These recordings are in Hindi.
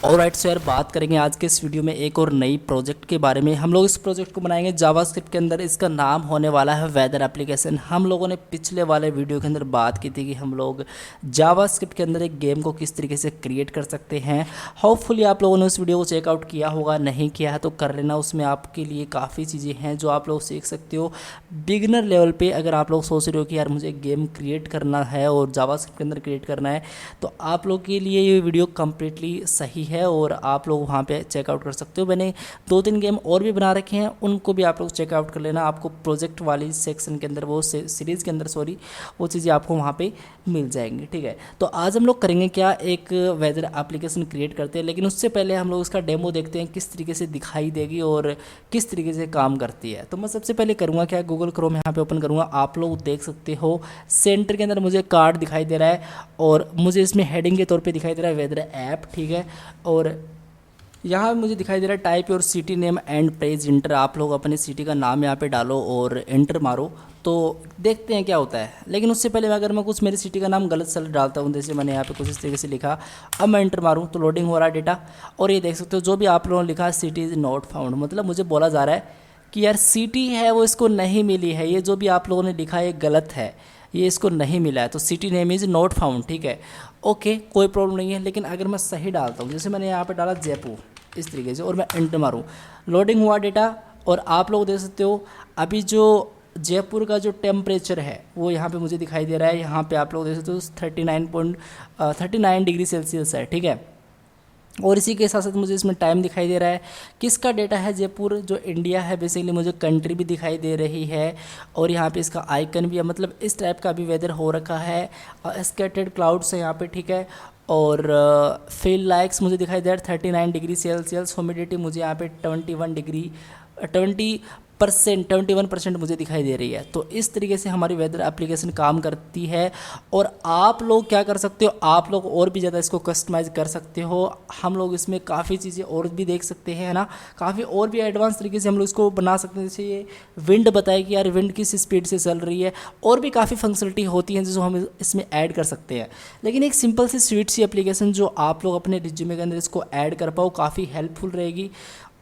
ऑलराइट सो यार, बात करेंगे आज के इस वीडियो में एक और नई प्रोजेक्ट के बारे में। हम लोग इस प्रोजेक्ट को बनाएंगे जावास्क्रिप्ट के अंदर। इसका नाम होने वाला है वेदर एप्लीकेशन। हम लोगों ने पिछले वाले वीडियो के अंदर बात की थी कि हम लोग जावास्क्रिप्ट के अंदर एक गेम को किस तरीके से क्रिएट कर सकते हैं। होपफुली आप लोगों ने उस वीडियो को चेकआउट किया होगा, नहीं किया है तो कर लेना। उसमें आपके लिए काफ़ी चीज़ें हैं जो आप लोग सीख सकते हो बिगिनर लेवल पे। अगर आप लोग सोच रहे हो कि यार मुझे गेम क्रिएट करना है और जावास्क्रिप्ट के अंदर क्रिएट करना है, तो आप लोग के लिए ये वीडियो कम्प्लीटली सही है और आप लोग वहाँ पे चेकआउट कर सकते हो। मैंने 2-3 गेम और भी बना रखे हैं, उनको भी आप लोग चेकआउट कर लेना। आपको प्रोजेक्ट वाली सेक्शन के अंदर, वो सीरीज़ के अंदर वो चीज़ें आपको वहाँ पे मिल जाएंगी। ठीक है, तो आज हम लोग करेंगे क्या, एक वेदर एप्लीकेशन क्रिएट करते हैं। लेकिन उससे पहले हम लोग इसका डेमो देखते हैं किस तरीके से दिखाई देगी और किस तरीके से काम करती है। तो मैं सबसे पहले करूँगा क्या, गूगल क्रोम यहाँ पे ओपन करूँगा। आप लोग देख सकते हो सेंटर के अंदर मुझे कार्ड दिखाई दे रहा है और मुझे इसमें हेडिंग के तौर पे दिखाई दे रहा है वेदर ऐप। ठीक है, और यहाँ मुझे दिखाई दे रहा है type your city name and press inter. आप लोग अपने सिटी का नाम यहाँ पे डालो और एंटर मारो, तो देखते हैं क्या होता है। लेकिन उससे पहले अगर मैं कुछ मेरी सिटी का नाम गलत सलत डालता हूँ, जैसे मैंने यहाँ पे कुछ इस तरीके से लिखा, अब मैं एंटर मारूँ तो लोडिंग हो रहा है डेटा। और ये देख सकते हो जो भी आप लोगों ने लिखा सिटी इज़ नॉट फाउंड, मतलब मुझे बोला जा रहा है कि यार सिटी है वो इसको नहीं मिली है। ये जो भी आप लोगों ने लिखा है ये गलत है, ये इसको नहीं मिला है, तो city name is not found. ठीक है, ओके, कोई प्रॉब्लम नहीं है। लेकिन अगर मैं सही डालता हूँ, जैसे मैंने यहाँ पे डाला जयपुर इस तरीके से, और मैं एंटर मारूँ, लोडिंग हुआ डेटा। और आप लोग देख सकते हो अभी जो जयपुर का जो टेम्परेचर है वो यहाँ पे मुझे दिखाई दे रहा है। यहाँ पे आप लोग देख सकते हो 39 डिग्री सेल्सियस है। ठीक है, और इसी के साथ साथ मुझे इसमें टाइम दिखाई दे रहा है। किसका डेटा है, जयपुर जो इंडिया है, बेसिकली मुझे कंट्री भी दिखाई दे रही है और यहाँ पे इसका आइकन भी है। मतलब इस टाइप का भी वेदर हो रखा है। स्कैटर्ड क्लाउड्स है यहाँ पे। ठीक है, और फील लाइक्स मुझे दिखाई दे रहा है 39 डिग्री सेल्सियस। ह्यूमिडिटी मुझे यहाँ पे 21% मुझे दिखाई दे रही है। तो इस तरीके से हमारी वेदर एप्लीकेशन काम करती है। और आप लोग क्या कर सकते हो, आप लोग और भी ज़्यादा इसको कस्टमाइज़ कर सकते हो। हम लोग इसमें काफ़ी चीज़ें और भी देख सकते हैं, है ना, काफ़ी और भी एडवांस तरीके से हम लोग इसको बना सकते हैं। जैसे ये विंड बताए कि यार विंड किस स्पीड से चल रही है, और भी काफ़ी फंक्शनलिटी होती हैं जो हम इसमें ऐड कर सकते हैं। लेकिन एक सिंपल सी स्वीट सी एप्लीकेशन जो आप लोग अपने रिज्यूमे के अंदर इसको ऐड कर पाओ, काफ़ी हेल्पफुल रहेगी।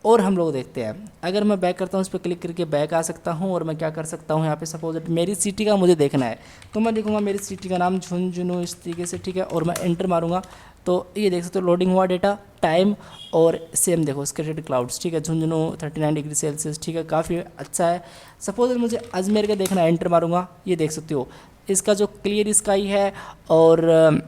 और हम लोग देखते हैं, अगर मैं बैक करता हूँ, इस पर क्लिक करके बैक आ सकता हूँ। और मैं क्या कर सकता हूँ, यहाँ पे सपोज मेरी सिटी का मुझे देखना है, तो मैं लिखूँगा मेरी सिटी का नाम झुंझुनू इस तरीके से। ठीक है, और मैं एंटर मारूँगा तो ये देख सकते हो लोडिंग हुआ डेटा, टाइम और सेम देखो स्कैटर्ड क्लाउड्स। ठीक है, झुंझुनू 39 डिग्री सेल्सियस। ठीक है, काफ़ी अच्छा है। सपोज मुझे अजमेर का देखना है, एंटर मारूँगा, ये देख सकते हो इसका जो क्लियर स्काई है। और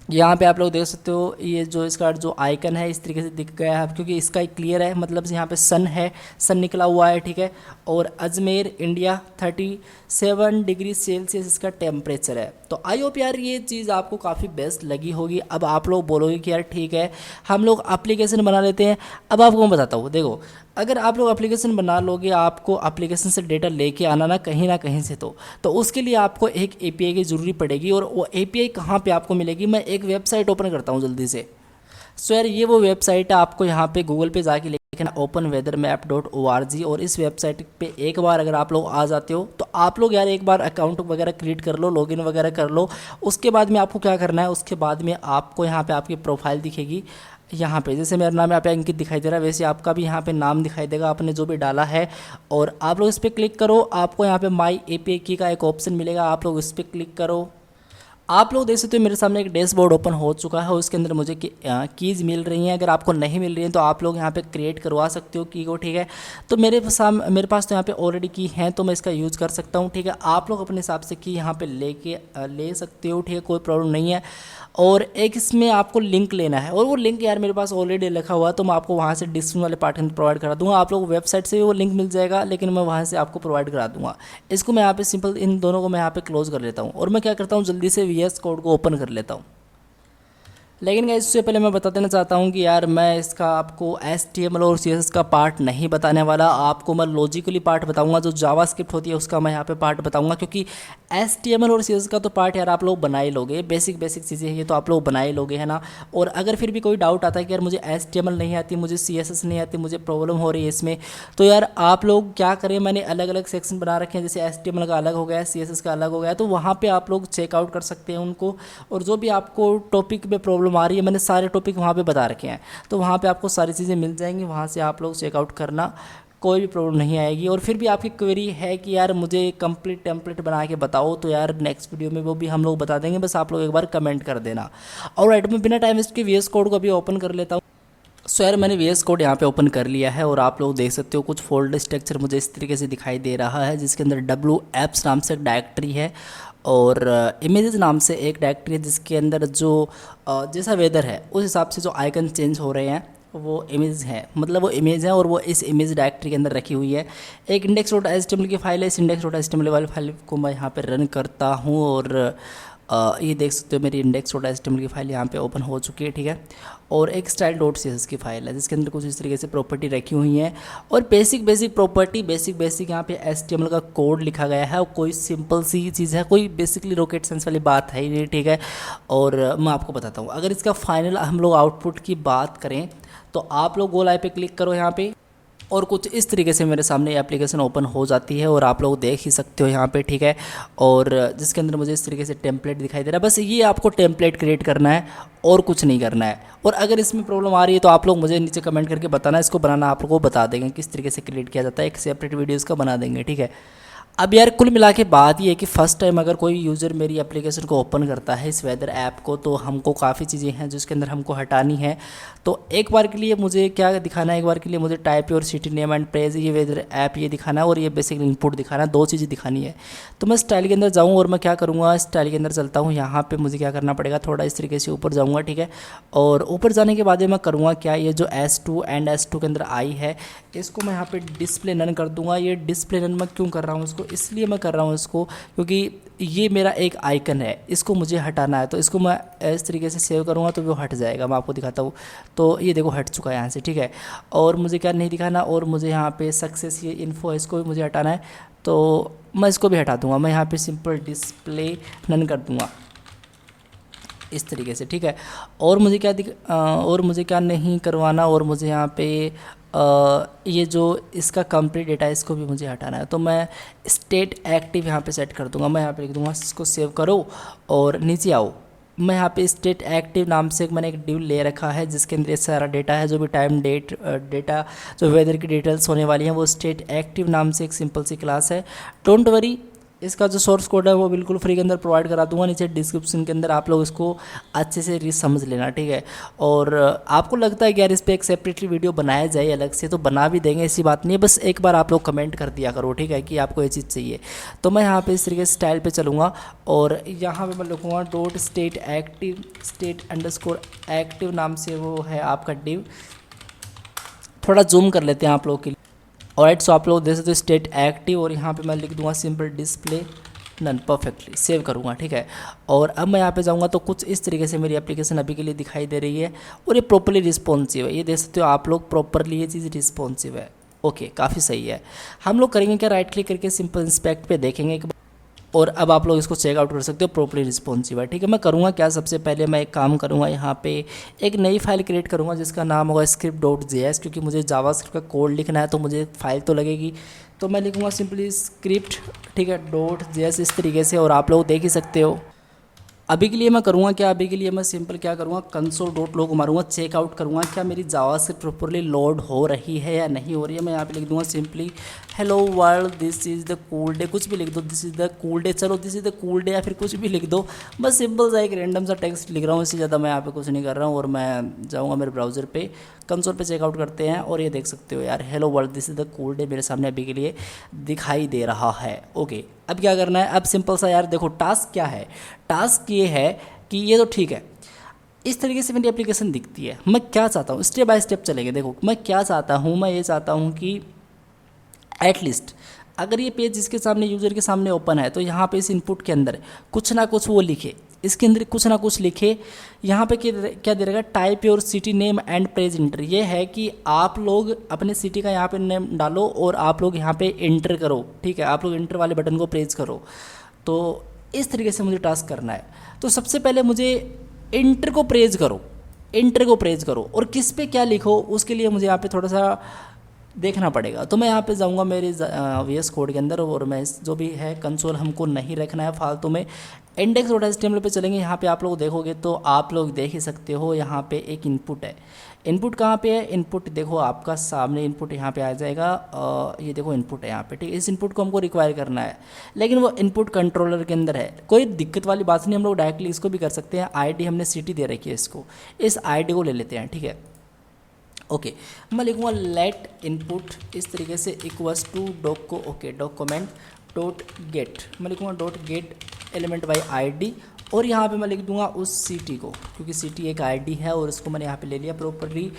यहाँ पे आप लोग देख सकते हो ये जो इसका जो आइकन है इस तरीके से दिख गया है, क्योंकि इसका एक क्लियर है, मतलब यहाँ पे सन है, सन निकला हुआ है। ठीक है, और अजमेर इंडिया 37 डिग्री सेल्सियस इसका टेम्परेचर है। तो आई होप यार ये चीज़ आपको काफ़ी बेस्ट लगी होगी। अब आप लोग बोलोगे कि यार ठीक है हम लोग एप्लीकेशन बना लेते हैं। अब आपको मैं बताता हूँ, देखो अगर आप लोग एप्लीकेशन बना लोगे, आपको एप्लीकेशन से डेटा लेके आना ना कहीं से, तो उसके लिए आपको एक एपीआई की ज़रूरी पड़ेगी। और वो एपीआई कहाँ पे आपको मिलेगी, मैं एक वेबसाइट ओपन करता हूँ जल्दी से। सो यार ये वो वेबसाइट है, आपको यहाँ पे गूगल पे जाके लिखना openweathermap.org। और इस वेबसाइट पे एक बार अगर आप लोग आ जाते हो तो आप लोग यार एक बार अकाउंट वगैरह क्रिएट कर लो, लॉगिन वगैरह कर लो। उसके बाद में आपको क्या करना है, उसके बाद में आपको यहाँ पे आपकी प्रोफाइल दिखेगी। यहाँ पे जैसे मेरा नाम यहाँ पे अंकित दिखाई दे रहा है, वैसे आपका भी यहाँ पे नाम दिखाई देगा, आपने जो भी डाला है। और आप लोग इस पर क्लिक करो, आपको यहाँ पे माई एपीआई की का एक ऑप्शन मिलेगा, आप लोग इस पर क्लिक करो। आप लोग देख सकते हो मेरे सामने एक डैशबोर्ड ओपन हो चुका है, उसके अंदर मुझे कीज़ मिल रही हैं। अगर आपको नहीं मिल रही हैं तो आप लोग यहाँ पे क्रिएट करवा सकते हो की को। ठीक है, तो मेरे पास तो यहाँ पे ऑलरेडी की हैं, तो मैं इसका यूज़ कर सकता हूँ। ठीक है, आप लोग अपने हिसाब से की यहाँ पे ले सकते हो। ठीक है, कोई प्रॉब्लम नहीं है। और एक इसमें आपको लिंक लेना है, और वो लिंक यार मेरे पास ऑलरेडी लिखा हुआ है, तो मैं आपको वहाँ से डिस्क्रिप्शन वाले पार्ट में प्रोवाइड करा दूँगा। आप लोग वेबसाइट से भी वो लिंक मिल जाएगा, लेकिन मैं वहाँ से आपको प्रोवाइड करा दूँगा। इसको मैं यहाँ पे सिंपल इन दोनों को मैं यहाँ पे क्लोज कर लेता हूँ, और मैं क्या करता हूँ जल्दी से VS कोड को ओपन कर लेता हूँ। लेकिन गाइस इससे पहले मैं बता देना चाहता हूँ कि यार मैं इसका आपको HTML और CSS का पार्ट नहीं बताने वाला, आपको मैं लॉजिकली पार्ट बताऊँगा। जो जावास्क्रिप्ट होती है उसका मैं यहाँ पे पार्ट बताऊँगा, क्योंकि HTML और CSS का तो पार्ट यार आप लोग बना ही लोगे, बेसिक चीज़ें हैं ये तो आप लोग बना ही लोगे, है ना। और अगर फिर भी कोई डाउट आता है कि यार मुझे HTML नहीं आती, मुझे CSS नहीं आती, मुझे प्रॉब्लम हो रही है इसमें, तो यार आप लोग क्या करें, मैंने अलग अलग सेक्शन बना रखे हैं। जैसे HTML का अलग हो गया, CSS का अलग हो गया, तो वहाँ पर आप लोग चेकआउट कर सकते हैं उनको। और जो भी आपको टॉपिक में प्रॉब्लम प्रॉब्लम आ रही है, मैंने सारे टॉपिक वहाँ पे बता रखे हैं, तो वहाँ पे आपको सारी चीज़ें मिल जाएंगी, वहाँ से आप लोग चेकआउट करना, कोई भी प्रॉब्लम नहीं आएगी। और फिर भी आपकी क्वेरी है कि यार मुझे कंप्लीट टेम्पलेट बना के बताओ, तो यार नेक्स्ट वीडियो में वो भी हम लोग बता देंगे, बस आप लोग एक बार कमेंट कर देना। और राइट, मैं बिना टाइम वेस्ट के VS कोड को अभी ओपन कर लेता हूँ। सो यार मैंने VS कोड यहाँ पे ओपन कर लिया है और आप लोग देख सकते हो कुछ फोल्डर स्ट्रक्चर मुझे इस तरीके से दिखाई दे रहा है, जिसके अंदर WApps नाम से एक डायरेक्टरी है और इमेजेस नाम से एक डायरेक्टरी है, जिसके अंदर जो जैसा वेदर है उस हिसाब से जो आइकन चेंज हो रहे हैं वो इमेज है, मतलब वो इमेज है और वो इस इमेज डायरेक्टरी के अंदर रखी हुई है। एक index.html की फाइल है, इस index.html वाली फाइल को मैं यहाँ पे रन करता हूँ और ये देख सकते हो मेरी index.html की फाइल यहाँ पे ओपन हो चुकी है, ठीक है। और एक style.css की फाइल है जिसके अंदर कुछ इस तरीके से प्रॉपर्टी रखी हुई है और बेसिक प्रॉपर्टी बेसिक यहाँ पे HTML का कोड लिखा गया है और कोई सिंपल सी चीज़ है, कोई बेसिकली रॉकेट साइंस वाली बात है ही नहीं, ठीक है। और मैं आपको बताता हूँ, अगर इसका फाइनल हम लोग आउटपुट की बात करें तो आप लोग गोल आई पे क्लिक करो यहाँ पे और कुछ इस तरीके से मेरे सामने ये एप्लीकेशन ओपन हो जाती है और आप लोग देख ही सकते हो यहाँ पे, ठीक है। और जिसके अंदर मुझे इस तरीके से टेम्पलेट दिखाई दे रहा है, बस ये आपको टेम्पलेट क्रिएट करना है और कुछ नहीं करना है। और अगर इसमें प्रॉब्लम आ रही है तो आप लोग मुझे नीचे कमेंट करके बताना, इसको बनाना आप लोगों को बता देंगे किस तरीके से क्रिएट किया जाता है, एक सेपरेट वीडियो इसका बना देंगे, ठीक है। अब यार कुल मिला के बात ये है कि फ़र्स्ट टाइम अगर कोई यूज़र मेरी एप्लीकेशन को ओपन करता है इस वेदर ऐप को, तो हमको काफ़ी चीज़ें हैं जिसके अंदर हमको हटानी है। तो एक बार के लिए मुझे क्या दिखाना है, एक बार के लिए मुझे type your city name and place, ये वेदर ऐप ये दिखाना है और ये बेसिक इनपुट दिखाना है, 2 चीज़ें दिखानी है। तो मैं स्टाइल के अंदर जाऊँ और मैं क्या करूँगा, स्टाइल के अंदर चलता हूँ, यहाँ पर मुझे क्या करना पड़ेगा, थोड़ा इस तरीके से ऊपर जाऊँगा, ठीक है। और ऊपर जाने के बाद मैं करूँगा क्या, ये जो S2 एंड S2 के अंदर आई है इसको मैं यहाँ पे डिस्प्ले नन कर दूंगा। ये डिस्प्ले नन मैं क्यों कर रहा हूँ इसको, इसलिए मैं कर रहा हूँ इसको क्योंकि ये मेरा एक आइकन है, इसको मुझे हटाना है, तो इसको मैं इस तरीके से सेव करूँगा तो वो हट जाएगा। मैं आपको दिखाता हूँ, तो ये देखो हट चुका है यहाँ से, ठीक है। और मुझे क्या नहीं दिखाना, और मुझे यहाँ पे सक्सेस ये इन्फो है इसको भी मुझे हटाना है, तो मैं इसको भी हटा दूँगा। मैं यहाँ पर सिंपल डिस्प्ले नन कर दूँगा इस तरीके से, ठीक है। और मुझे क्या नहीं करवाना, और मुझे यहाँ पे ये जो इसका कंप्लीट डेटा है इसको भी मुझे हटाना है, तो मैं स्टेट एक्टिव यहाँ पे सेट कर दूंगा। मैं यहाँ पे लिख दूंगा इसको सेव करो और नीचे आओ। मैं यहाँ पे स्टेट एक्टिव नाम से मैंने एक डिव ले रखा है जिसके अंदर ये सारा डेटा है, जो भी टाइम डेटा जो वेदर की डिटेल्स होने वाली हैं वो स्टेट एक्टिव नाम से एक सिंपल सी क्लास है। डोंट वरी, इसका जो सोर्स कोड है वो बिल्कुल फ्री के अंदर प्रोवाइड करा दूंगा नीचे डिस्क्रिप्शन के अंदर, आप लोग इसको अच्छे से समझ लेना, ठीक है। और आपको लगता है कि यार इस पर एक सेपरेटली वीडियो बनाया जाए अलग से, तो बना भी देंगे, ऐसी बात नहीं है, बस एक बार आप लोग कमेंट कर दिया करो, ठीक है, कि आपको ये चीज़ चाहिए। तो मैं यहाँ पे इस तरीके से स्टाइल पे चलूँगा और यहाँ पे मैं लिखूँगा डॉट स्टेट एक्टिव, स्टेट_एक्टिव नाम से वो है आपका डिव। थोड़ा जूम कर लेते हैं आप लोग के लिए। ऑलराइट, सो आप लोग देख सकते हो स्टेट एक्टिव और यहाँ पे मैं लिख दूंगा simple display none, perfectly save करूँगा, ठीक है। और अब मैं यहाँ पे जाऊँगा तो कुछ इस तरीके से मेरी एप्लीकेशन अभी के लिए दिखाई दे रही है और ये प्रॉपर्ली रिस्पॉन्सिव है, ये देख सकते हो आप लोग, प्रॉपरली ये चीज़ रिस्पॉन्सिव है। ओके, काफ़ी सही है। हम लोग करेंगे क्या, राइट क्लिक करके सिंपल इंस्पेक्ट पे देखेंगे और अब आप लोग इसको चेकआउट कर सकते हो, प्रॉपर्ली रिस्पॉन्सिव है, ठीक है। मैं करूँगा क्या, सबसे पहले मैं एक काम करूँगा, यहाँ पे एक नई फाइल क्रिएट करूँगा जिसका नाम होगा script.js, क्योंकि मुझे जावास्क्रिप्ट का कोड लिखना है तो मुझे फाइल तो लगेगी, तो मैं लिखूँगा सिंपली स्क्रिप्ट, ठीक है, .js इस तरीके से, और आप लोग देख ही सकते हो। अभी के लिए मैं करूँगा क्या, अभी के लिए मैं सिंपल क्या करूँगा, console.log मारूँगा, चेकआउट करूँगा क्या मेरी जावास्क्रिप्ट प्रॉपर्ली लोड हो रही है या नहीं हो रही है। मैं यहाँ पे लिख दूँगा simply hello world this is the cool day, कुछ भी लिख दो, this is the cool day, चलो this is the cool day, या फिर कुछ भी लिख दो, बस सिंपल सा एक रैंडम सा टेक्स्ट लिख रहा हूँ, इससे ज़्यादा मैं यहाँ पे कुछ नहीं कर रहा हूँ। और मैं जाऊँगा मेरे ब्राउज़र पे, कंसोल पे चेकआउट करते हैं और ये देख सकते हो यार hello world this is the cool day मेरे सामने अभी के लिए दिखाई दे रहा है। ओके, अब क्या करना है, अब सिंपल सा यार देखो टास्क क्या है, टास्क ये है कि ये तो ठीक है, इस तरीके से मेरी एप्लीकेशन दिखती है। मैं क्या चाहता हूँ, स्टेप बाय स्टेप चलेंगे। देखो मैं क्या चाहता हूँ, मैं ये चाहता हूँ कि एटलीस्ट अगर ये पेज जिसके सामने यूज़र के सामने ओपन है तो यहाँ पे इस इनपुट के अंदर कुछ ना कुछ वो लिखे, इसके अंदर कुछ ना कुछ लिखे। यहाँ पे क्या दे रहेगा, type your city name and press inter, ये है कि आप लोग अपने सिटी का यहाँ पे नेम डालो और आप लोग यहाँ पे इंटर करो, ठीक है, आप लोग इंटर वाले बटन को प्रेस करो। तो इस तरीके से मुझे टास्क करना है। तो सबसे पहले मुझे इंटर को प्रेस करो, इंटर को प्रेस करो और किस पे क्या लिखो उसके लिए मुझे यहाँ पे थोड़ा सा देखना पड़ेगा। तो मैं यहाँ पे जाऊँगा मेरे VS कोड के अंदर और मैं जो भी है कंसोल हमको नहीं रखना है फालतू में। index.html पे चलेंगे। यहाँ पे आप लोग देखोगे तो आप लोग देख ही सकते हो, यहाँ पे एक इनपुट है। इनपुट कहाँ पे है? इनपुट देखो आपका सामने इनपुट यहाँ पे आ जाएगा। ये देखो इनपुट है यहाँ पे, ठीक है। इस इनपुट को हमको रिक्वायर करना है, लेकिन वो इनपुट कंट्रोलर के अंदर है। कोई दिक्कत वाली बात नहीं, हम लोग डायरेक्टली इसको भी कर सकते हैं। आईडी हमने सिटी दे रखी है इसको, इस आईडी को ले लेते हैं, ठीक है। ओके, मैं लिखूँगा लेट इनपुट इस तरीके से equals to document dot get. मैं लिखूँगा dot get element by ID, और यहाँ पे मैं लिख दूंगा उस सिटी को, क्योंकि सिटी एक आईडी है और इसको मैंने यहाँ पे ले लिया प्रॉपरली,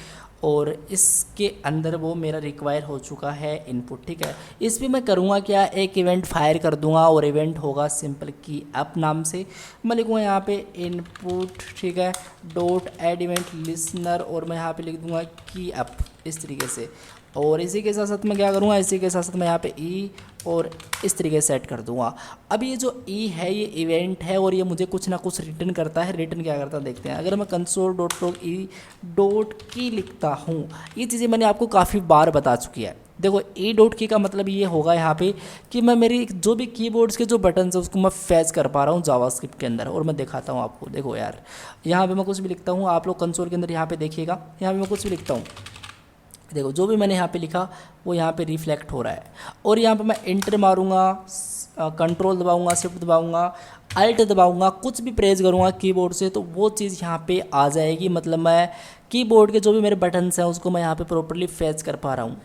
और इसके अंदर वो मेरा रिक्वायर हो चुका है इनपुट, ठीक है। इस पर मैं करूँगा क्या, एक इवेंट फायर कर दूंगा और इवेंट होगा सिंपल की अप नाम से। मैं लिखूँगा यहाँ पे इनपुट, ठीक है, डॉट एड इवेंट लिसनर, और मैं यहाँ पे लिख दूंगा की अप इस तरीके से। और इसी के साथ साथ मैं क्या करूँगा, इसी के साथ साथ मैं यहाँ पे ई और इस तरीके से सेट कर दूंगा। अब ये जो ई है ये इवेंट है और ये मुझे कुछ ना कुछ रिटर्न करता है। रिटर्न क्या करता है देखते हैं। अगर मैं console dot log E dot की लिखता हूँ, ये चीज़ें मैंने आपको काफ़ी बार बता चुकी है। देखो ई डॉट की का मतलब ये होगा यहाँ पे कि मैं मेरी जो भी कीबोर्ड्स के जो बटन है उसको मैं फैच कर पा रहा हूँ जावास्क्रिप्ट के अंदर। और मैं दिखाता हूँ आपको, देखो यार यहाँ पे मैं कुछ भी लिखता हूँ, आप लोग कंसोल के अंदर यहाँ पे देखिएगा, यहाँ पे मैं कुछ भी लिखता हूँ, देखो जो भी मैंने यहाँ पे लिखा वो यहाँ पे रिफ्लेक्ट हो रहा है। और यहाँ पे मैं इंटर मारूंगा, कंट्रोल दबाऊंगा, शिफ्ट दबाऊंगा, अल्ट दबाऊंगा, कुछ भी प्रेस करूँगा कीबोर्ड से तो वो चीज़ यहाँ पे आ जाएगी। मतलब मैं कीबोर्ड के जो भी मेरे बटन्स हैं उसको मैं यहाँ पे प्रॉपर्ली फैच कर पा रहा हूँ।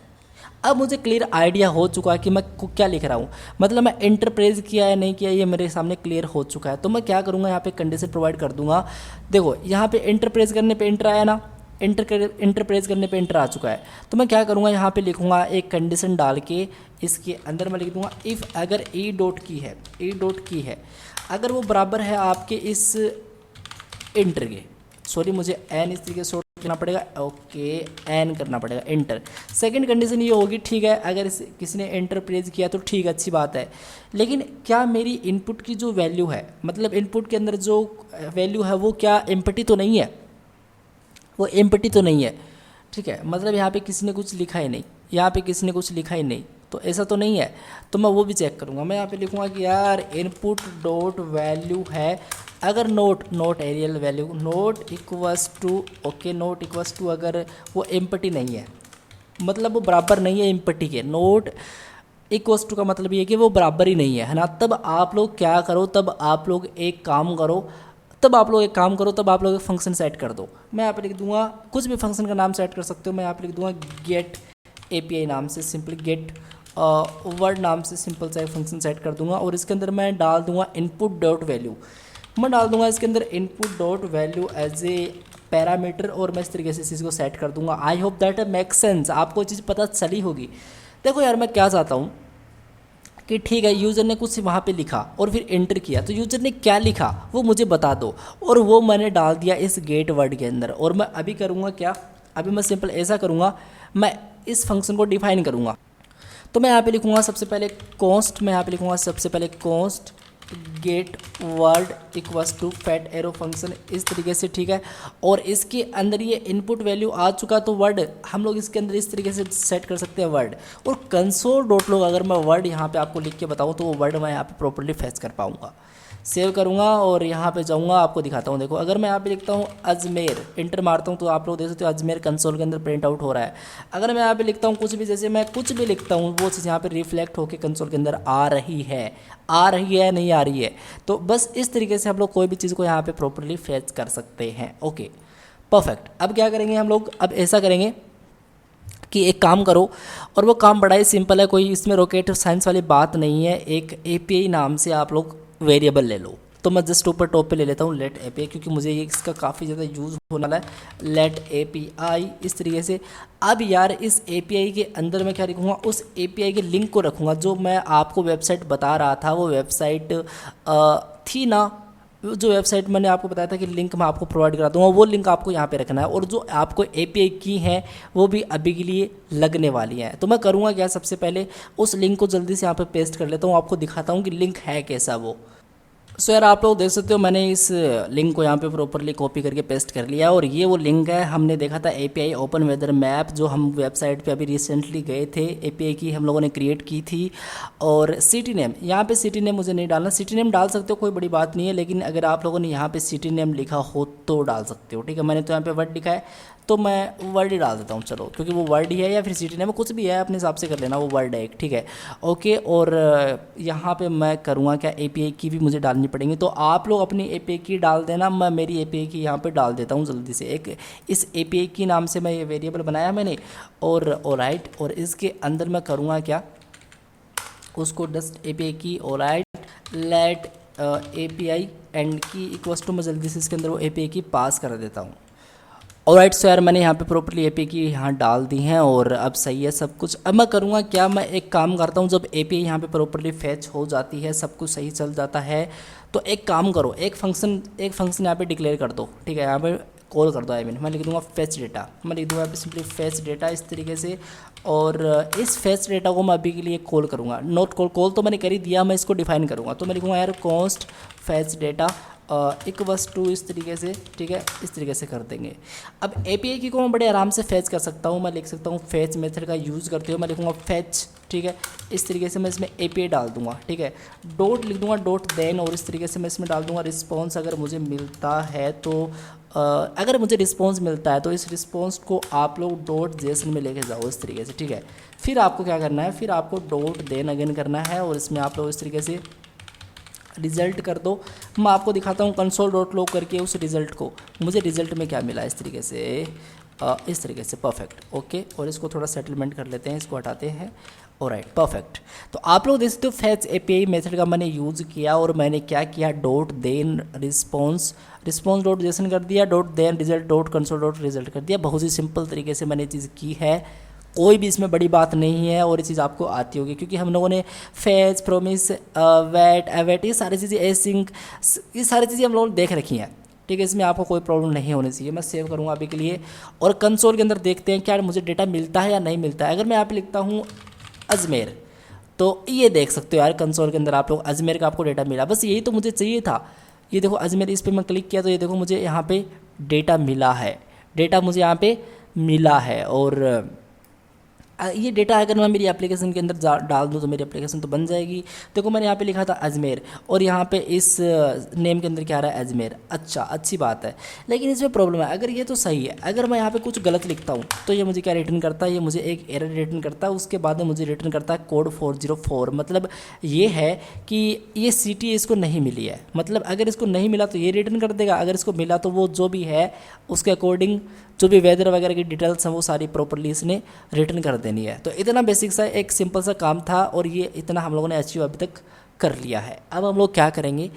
अब मुझे क्लियर आइडिया हो चुका है कि मैं क्या लिख रहा हूँ, मतलब मैं इंटर प्रेस किया या नहीं किया ये मेरे सामने क्लियर हो चुका है। तो मैं क्या करूँगा, यहाँ पे कंडीशन प्रोवाइड कर दूंगा। देखो यहाँ पे इंटर प्रेस करने पे इंटर आया ना, इंटर प्रेस करने पे इंटर आ चुका है। तो मैं क्या करूँगा, यहाँ पे लिखूँगा एक कंडीशन डाल के, इसके अंदर मैं लिख दूँगा इफ़ अगर ई डॉट की है अगर वो बराबर है आपके इस इंटर के, सॉरी मुझे एन इस तरीके से करना पड़ेगा, ओके एन करना पड़ेगा इंटर। सेकंड कंडीशन ये होगी, ठीक है, अगर किसी ने इंटर प्रेस किया तो ठीक है, अच्छी बात है। लेकिन क्या मेरी इनपुट की जो वैल्यू है, मतलब इनपुट के अंदर जो वैल्यू है वो क्या एम्प्टी तो नहीं है, वो एम्प्टी तो नहीं है, ठीक है। मतलब यहाँ पे किसी ने कुछ लिखा ही नहीं, यहाँ पे किसी ने कुछ लिखा ही नहीं, तो ऐसा तो नहीं है। तो मैं वो भी चेक करूँगा। मैं यहाँ पे लिखूँगा कि यार इनपुट डॉट वैल्यू है, अगर not aerial value not equals to, okay not equals to, अगर वो एम्प्टी नहीं है, मतलब वो बराबर नहीं है एम्प्टी के, नोट इक्वल्स टू का मतलब ये है कि वो बराबर ही नहीं है ना। तब आप लोग क्या करो, तब आप लोग एक काम करो, तब आप लोग एक फंक्शन सेट कर दो। मैं यहाँ पे लिख दूंगा, कुछ भी फंक्शन का नाम सेट कर सकते हो। मैं यहाँ पे लिख दूंगा गेट एपीआई नाम से, सिंपल गेट वर्ड नाम से सिंपल सा एक फंक्शन सेट कर दूंगा। और इसके अंदर मैं डाल दूंगा इनपुट डॉट वैल्यू, मैं डाल दूंगा इसके अंदर input dot value as a parameter, और मैं इस तरीके से इस चीज़ को सेट कर दूंगा। I hope that make sense, आपको चीज़ पता चली होगी। देखो यार मैं क्या चाहता हूँ कि ठीक है यूज़र ने कुछ वहाँ पे लिखा और फिर एंटर किया, तो यूज़र ने क्या लिखा वो मुझे बता दो, और वो मैंने डाल दिया इस गेट वर्ड के अंदर। और मैं अभी करूँगा क्या, अभी मैं सिंपल ऐसा करूँगा, मैं इस फंक्शन को डिफाइन करूँगा। तो मैं यहाँ पे लिखूँगा सबसे पहले कॉन्स्ट, मैं यहाँ पे लिखूँगा सबसे पहले const get word equals to fat arrow function इस तरीके से, ठीक है। और इसके अंदर ये इनपुट वैल्यू आ चुका, तो वर्ड हम लोग इसके अंदर इस तरीके से सेट कर सकते हैं वर्ड। और कंसोल डॉट लॉग अगर मैं वर्ड यहाँ पे आपको लिख के बताऊँ तो वो वर्ड मैं यहाँ पे प्रॉपर्ली फैच कर पाऊँगा। सेव करूँगा और यहाँ पे जाऊँगा, आपको दिखाता हूँ। देखो अगर मैं यहाँ पे लिखता हूँ अजमेर, इंटर मारता हूँ तो आप लोग देख सकते हो अजमेर कंसोल के अंदर प्रिंट आउट हो रहा है। अगर मैं यहाँ पे लिखता हूँ कुछ भी, जैसे मैं कुछ भी लिखता हूँ वो चीज़ यहाँ पे रिफ्लेक्ट होकर कंसोल के अंदर आ रही है नहीं आ रही है। तो बस इस तरीके से हम लोग कोई भी चीज़ को यहाँ पे प्रॉपर्ली फैच कर सकते हैं। Okay perfect. अब क्या करेंगे हम लोग, अब ऐसा करेंगे कि एक काम करो, और वो काम बड़ा ही सिंपल है, कोई इसमें रॉकेट साइंस वाली बात नहीं है। एक एपीआई नाम से आप लोग वेरिएबल ले लो। तो मैं जस्ट ऊपर टॉप पे ले लेता हूँ लेट एपीआई, क्योंकि मुझे ये इसका काफ़ी ज़्यादा यूज़ होने वाला है। लेट एपीआई इस तरीके से। अब यार इस एपीआई के अंदर मैं क्या रखूँगा, उस एपीआई के लिंक को रखूँगा। जो मैं आपको वेबसाइट बता रहा था वो वेबसाइट थी ना, जो वेबसाइट मैंने आपको बताया था कि लिंक मैं आपको प्रोवाइड करा दूँगा, वो लिंक आपको यहाँ पे रखना है। और जो आपको एपीआई की है वो भी अभी के लिए लगने वाली है। तो मैं करूँगा क्या, सबसे पहले उस लिंक को जल्दी से यहाँ पे पेस्ट कर लेता हूँ, आपको दिखाता हूँ कि लिंक है कैसा वो। सो यार आप लोग देख सकते हो मैंने इस लिंक को यहाँ पे प्रॉपरली कॉपी करके पेस्ट कर लिया और ये वो लिंक है, हमने देखा था एपीआई ओपन वेदर मैप जो हम वेबसाइट पे अभी रिसेंटली गए थे, एपीआई की हम लोगों ने क्रिएट की थी। और सिटी नेम, यहाँ पे सिटी नेम मुझे नहीं डालना, सिटी नेम डाल सकते हो कोई बड़ी बात नहीं है, लेकिन अगर आप लोगों ने यहाँ पे सिटी नेम लिखा हो तो डाल सकते हो, ठीक है। मैंने तो यहाँ पे वर्ड लिखा है तो मैं वर्ड ही डाल देता हूँ, चलो, क्योंकि वो वर्ड ही है या फिर सिटी नेम कुछ भी है अपने हिसाब से कर लेना, वो वर्ड है एक, ठीक है, ओके। और यहाँ पे मैं करूँगा क्या, एपीआई की भी मुझे डालनी पड़ेंगी, तो आप लोग अपनी एपीआई की डाल देना, मैं मेरी एपीआई की यहाँ पे डाल देता हूँ जल्दी से। एक इस एपीआई की नाम से मैं ये वेरिएबल बनाया मैंने, और ऑलराइट, और इसके अंदर मैं करूँगा क्या, उसको डस्ट एपीआई की ऑलराइट लेट एपीआई एंड की इक्वल्स टू, मैं जल्दी से इसके अंदर वो एपीआई की पास कर देता हूँ। ऑलराइट सो यार मैंने यहाँ पे प्रॉपर्ली एपीआई की यहाँ डाल दी हैं और अब सही है सब कुछ। अब मैं करूँगा क्या, मैं एक काम करता हूँ, जब एपीआई यहाँ पे प्रॉपर्ली फैच हो जाती है, सब कुछ सही चल जाता है, तो एक काम करो, एक फंक्शन यहाँ पे डिक्लेयर कर दो, ठीक है, यहाँ पे कॉल कर दो। आई मीन मैं लिख दूंगा फेच डेटा, मैं लिख दूंगा यहाँ पे सिंपली फेच डेटा इस तरीके से, और इस फेच डेटा को मैं अभी के लिए कॉल करूँगा, नोट कॉल तो मैंने कर ही दिया, मैं इसको डिफाइन करूँगा, तो मैं लिखूँगा यार const fetch data equals to इस तरीके से, ठीक है, इस तरीके से कर देंगे। अब एपीआई की को मैं बड़े आराम से फेच कर सकता हूँ, मैं लिख सकता हूँ फेच मेथड का यूज़ करते हुए मैं लिखूँगा फेच, ठीक है, इस तरीके से मैं इसमें एपीआई डाल दूंगा, ठीक है, डॉट लिख दूंगा डॉट देन, और इस तरीके से मैं इसमें डाल दूंगा रिस्पॉन्स अगर मुझे मिलता है तो अगर मुझे रिस्पॉन्स मिलता है तो इस रिस्पॉन्स को आप लोग डॉट जेसन में लेके जाओ इस तरीके से, ठीक है। फिर आपको क्या करना है, फिर आपको डॉट देन अगेन करना है और इसमें आप लोग इस तरीके से रिज़ल्ट कर दो। मैं आपको दिखाता हूँ कंसोल डॉट लॉग करके उस रिज़ल्ट को, मुझे रिज़ल्ट में क्या मिला इस तरीके से, इस तरीके से, परफेक्ट, ओके। और इसको थोड़ा सेटलमेंट कर लेते हैं, इसको हटाते हैं, ऑलराइट, परफेक्ट। तो आप लोग देख सकते हो फेच एपीआई मेथड का मैंने यूज़ किया और मैंने क्या किया, dot then response dot JSON कर दिया, dot then result dot console dot result कर दिया। बहुत ही सिंपल तरीके से मैंने चीज़ की है, कोई भी इसमें बड़ी बात नहीं है और ये चीज़ आपको आती होगी क्योंकि हम लोगों ने फेच, प्रोमिस, वेट, एवेट, ये सारी चीज़ें, एसिंक, ये सारी चीज़ें हम लोगों ने देख रखी हैं, ठीक है। इसमें आपको कोई प्रॉब्लम नहीं होनी चाहिए। मैं सेव करूँगा अभी के लिए और कंसोल के अंदर देखते हैं क्या मुझे डेटा मिलता है या नहीं मिलता है। अगर मैं यहाँ पे लिखता हूँ अजमेर, तो ये देख सकते हो यार कंसोल के अंदर आप लोग अजमेर का आपको डेटा मिला, बस यही तो मुझे चाहिए था। ये देखो अजमेर, इस पर मैं क्लिक किया तो ये देखो मुझे यहाँ पे डेटा मिला है, डेटा मुझे यहाँ पे मिला है। और ये डेटा अगर मैं मेरी एप्लीकेशन के अंदर डाल दूँ तो मेरी एप्लीकेशन तो बन जाएगी। देखो मैंने यहाँ पे लिखा था अजमेर और यहाँ पे इस नेम के अंदर क्या आ रहा है, अजमेर, अच्छा, अच्छी बात है। लेकिन इसमें प्रॉब्लम है, अगर ये तो सही है, अगर मैं यहाँ पे कुछ गलत लिखता हूँ तो ये मुझे क्या रिटर्न करता है, ये मुझे एक एरर रिटर्न करता है, उसके बाद में मुझे रिटर्न करता है कोड 404। मतलब ये है कि ये सिटी इसको नहीं मिली है, मतलब अगर इसको नहीं मिला तो ये रिटर्न कर देगा, अगर इसको मिला तो वो जो भी है उसके अकॉर्डिंग जो भी वेदर वगैरह की डिटेल्स हैं वो सारी प्रॉपर्ली इसने रिटर्न कर देनी है। तो इतना बेसिक सा एक सिंपल सा काम था और ये इतना हम लोगों ने अचीव अभी तक कर लिया है। अब हम लोग क्या करेंगे,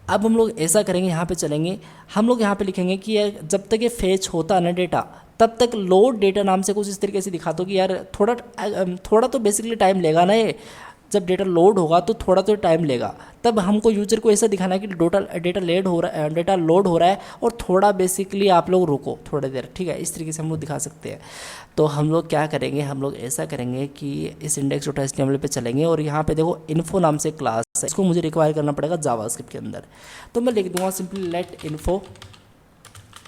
अब हम लोग ऐसा करेंगे, यहाँ पे चलेंगे, हम लोग यहाँ पे लिखेंगे कि यार जब तक ये फेच होता है ना डेटा, तब तक लोड डेटा नाम से कुछ इस तरीके से दिखा दो कि यार थोड़ा तो बेसिकली टाइम लेगा ना, ये जब डेटा लोड होगा तो थोड़ा तो टाइम लेगा, तब हमको यूजर को ऐसा दिखाना है कि डेटा लोड हो रहा है और थोड़ा बेसिकली आप लोग रुको थोड़ी देर, ठीक है, इस तरीके से हम लोग दिखा सकते हैं। तो हम लोग क्या करेंगे, हम लोग ऐसा करेंगे कि इस इंडेक्स डॉट एचटीएमएल पे चलेंगे और यहाँ पे देखो इन्फो नाम से क्लास है, इसको मुझे रिक्वायर करना पड़ेगा जावास्क्रिप्ट के अंदर। तो मैं लिख दूंगा simply let info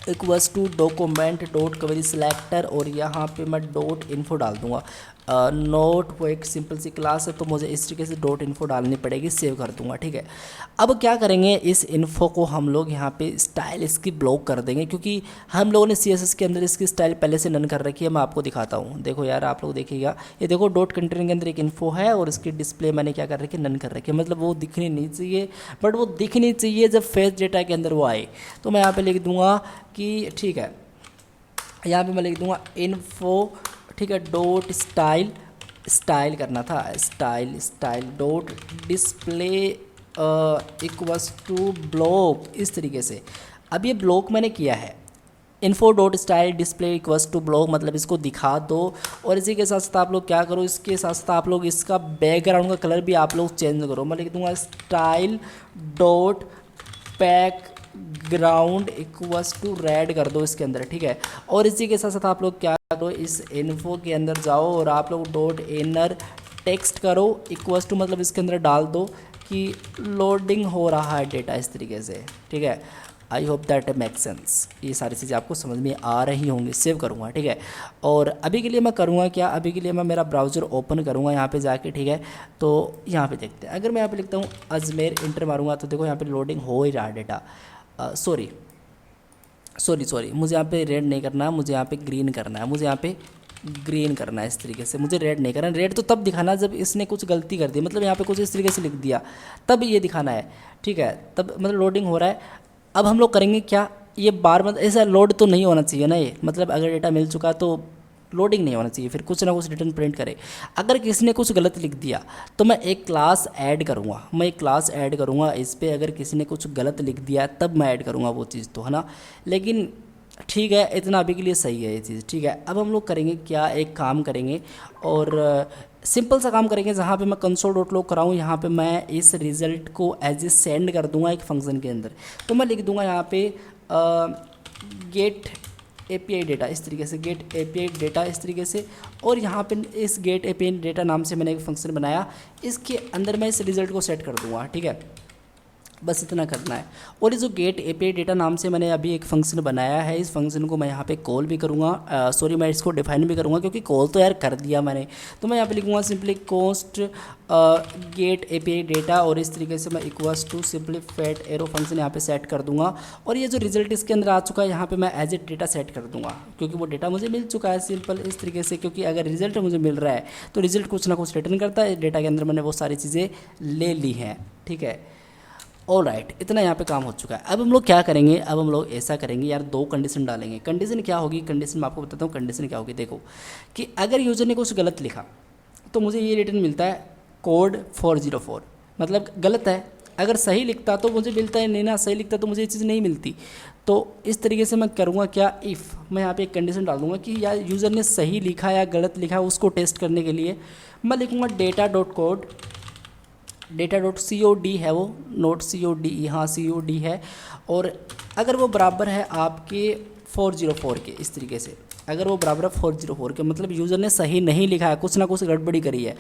equals to document dot query selector और यहाँ पे मैं डॉट इन्फो डाल दूंगा। नोट वो एक सिंपल सी क्लास है तो मुझे इस तरीके से डॉट इन्फो डालनी पड़ेगी, सेव कर दूंगा, ठीक है। अब क्या करेंगे, इस इन्फो को हम लोग यहाँ पे स्टाइल इसकी ब्लॉक कर देंगे क्योंकि हम लोगों ने सीएसएस के अंदर इसकी स्टाइल पहले से नन कर रखी है। मैं आपको दिखाता हूँ, देखो यार आप लोग देखिएगा, ये देखो डॉट कंटेनर के अंदर एक इन्फो है और इसकी डिस्प्ले मैंने क्या कर रखी है, नन कर रखी है, मतलब वो दिखनी नहीं चाहिए, बट वो दिखनी चाहिए जब फेस डेटा के अंदर वो आए। तो मैं यहाँ पर लिख दूँगा कि ठीक है, यहाँ पर मैं लिख दूँगा इन्फो, ठीक है, डॉट स्टाइल करना था, style dot display equals to block, इस तरीके से। अब ये ब्लॉक मैंने किया है, info dot style display equals to block, मतलब इसको दिखा दो। और इसी के साथ साथ आप लोग क्या करो, इसके साथ साथ आप लोग इसका बैकग्राउंड का कलर भी आप लोग चेंज करो। मैं लिख दूंगा style dot background equals to red कर दो इसके अंदर, ठीक है। और इसी के साथ साथ आप लोग क्या करो, इस इन्फो के अंदर जाओ और आप लोग डॉट इनर टेक्स्ट करो इक्वल्स टू, मतलब इसके अंदर डाल दो कि लोडिंग हो रहा है डेटा इस तरीके से, ठीक है। I hope that make sense, ये सारी चीज़ें आपको समझ में आ रही होंगी। सेव करूँगा, ठीक है। और अभी के लिए मैं करूँगा क्या, अभी के लिए मैं मेरा ब्राउज़र ओपन करूँगा यहाँ पे जाके, ठीक है। तो यहाँ पे देखते हैं, अगर मैं यहाँ पे लिखता हूँ अजमेर, इंटर मारूंगा तो देखो यहाँ पे लोडिंग हो ही रहा है डेटा। सॉरी मुझे यहाँ पे रेड नहीं करना है, मुझे यहाँ पे ग्रीन करना है, मुझे यहाँ पे ग्रीन करना है इस तरीके से, मुझे रेड नहीं करना। रेड तो तब दिखाना जब इसने कुछ गलती कर दी, मतलब यहाँ पे कुछ इस तरीके से लिख दिया, तब ये दिखाना है, ठीक है। तब मतलब लोडिंग हो रहा है। अब हम लोग करेंगे क्या, ये बार मतलब ऐसा लोड तो नहीं होना चाहिए ना ये, मतलब अगर डेटा मिल चुका तो लोडिंग नहीं होना चाहिए, फिर कुछ ना कुछ रिटर्न प्रिंट करे। अगर किसी ने कुछ गलत लिख दिया तो मैं एक क्लास ऐड करूँगा, मैं एक क्लास ऐड करूँगा इस पर, अगर किसी ने कुछ गलत लिख दिया तब मैं ऐड करूँगा वो चीज़, तो है ना। लेकिन ठीक है, इतना अभी के लिए सही है ये चीज़, ठीक है। अब हम लोग करेंगे क्या, एक काम करेंगे और सिंपल सा काम करेंगे, जहाँ पे मैं कंसोल डॉट लॉग कराऊँ, यहाँ पे मैं इस रिज़ल्ट को एज ए सेंड कर दूंगा एक फंक्शन के अंदर। तो मैं लिख दूंगा यहाँ पे गेट API डेटा इस तरीके से, गेट API डेटा इस तरीके से। और यहाँ पे इस गेट API डेटा नाम से मैंने एक फंक्शन बनाया, इसके अंदर मैं इस रिज़ल्ट को सेट कर दूंगा, ठीक है। बस इतना करना है। और ये जो गेट API डेटा नाम से मैंने अभी एक फंक्शन बनाया है, इस फंक्शन को मैं यहाँ पे कॉल भी करूँगा, सॉरी मैं इसको डिफाइन भी करूँगा, क्योंकि कॉल तो यार कर दिया मैंने। तो मैं यहाँ पे लिखूँगा simply cost get API data, और इस तरीके से मैं equals to simply fat arrow function यहाँ पे सेट कर दूँगा। और ये जो रिजल्ट इसके अंदर आ चुका है, यहाँ पे मैं एज ए डेटा सेट कर दूँगा, क्योंकि वो डेटा मुझे मिल चुका है सिंपल इस तरीके से। क्योंकि अगर रिजल्ट मुझे मिल रहा है तो रिजल्ट कुछ ना कुछ रिटर्न करता है, डेटा के अंदर मैंने वो सारी चीज़ें ले ली हैं, ठीक है। ऑल राइट, इतना यहाँ पे काम हो चुका है। अब हम लोग क्या करेंगे, अब हम लोग ऐसा करेंगे यार, दो कंडीशन डालेंगे। कंडीशन क्या होगी, कंडीशन मैं आपको बताता हूँ कंडीशन क्या होगी। देखो कि अगर यूज़र ने कुछ गलत लिखा तो मुझे ये रिटर्न मिलता है कोड 404, मतलब गलत है। अगर सही लिखता तो मुझे मिलता है, नहीं ना सही लिखता तो मुझे ये चीज़ नहीं मिलती। तो इस तरीके से मैं करूँगा क्या, इफ़ मैं यहाँ पे एक कंडीशन डाल दूँगा कि यार यूज़र ने सही लिखा या गलत लिखा, उसको टेस्ट करने के लिए मैं लिखूँगा data dot code, data dot COD है वो, नोट COD, हाँ COD है। और अगर वो बराबर है आपके 404 के, इस तरीके से अगर वो बराबर है 404 के, मतलब यूज़र ने सही नहीं लिखा है, कुछ ना कुछ गड़बड़ी करी है।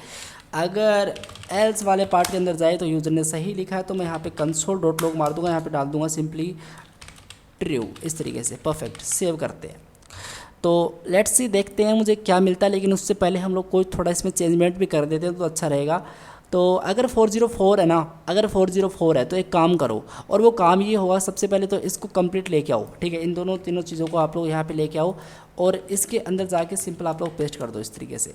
अगर एल्स वाले पार्ट के अंदर जाए तो यूज़र ने सही लिखा है, तो मैं यहाँ पे कंसोल डॉट लॉग मार दूंगा, यहाँ पे डाल दूंगा सिंपली ट्रू, इस तरीके से। परफेक्ट, सेव करते हैं। तो लेट्स सी, देखते हैं मुझे क्या मिलता है। लेकिन उससे पहले हम लोग कोई थोड़ा इसमें चेंजमेंट भी कर देते हैं तो अच्छा रहेगा। तो अगर 404 है ना, अगर 404 है तो एक काम करो, और वो काम ये होगा, सबसे पहले तो इसको कंप्लीट लेके आओ, ठीक है। इन दोनों तीनों चीज़ों को आप लोग यहाँ पे लेके आओ और इसके अंदर जाके सिंपल आप लोग पेस्ट कर दो इस तरीके से।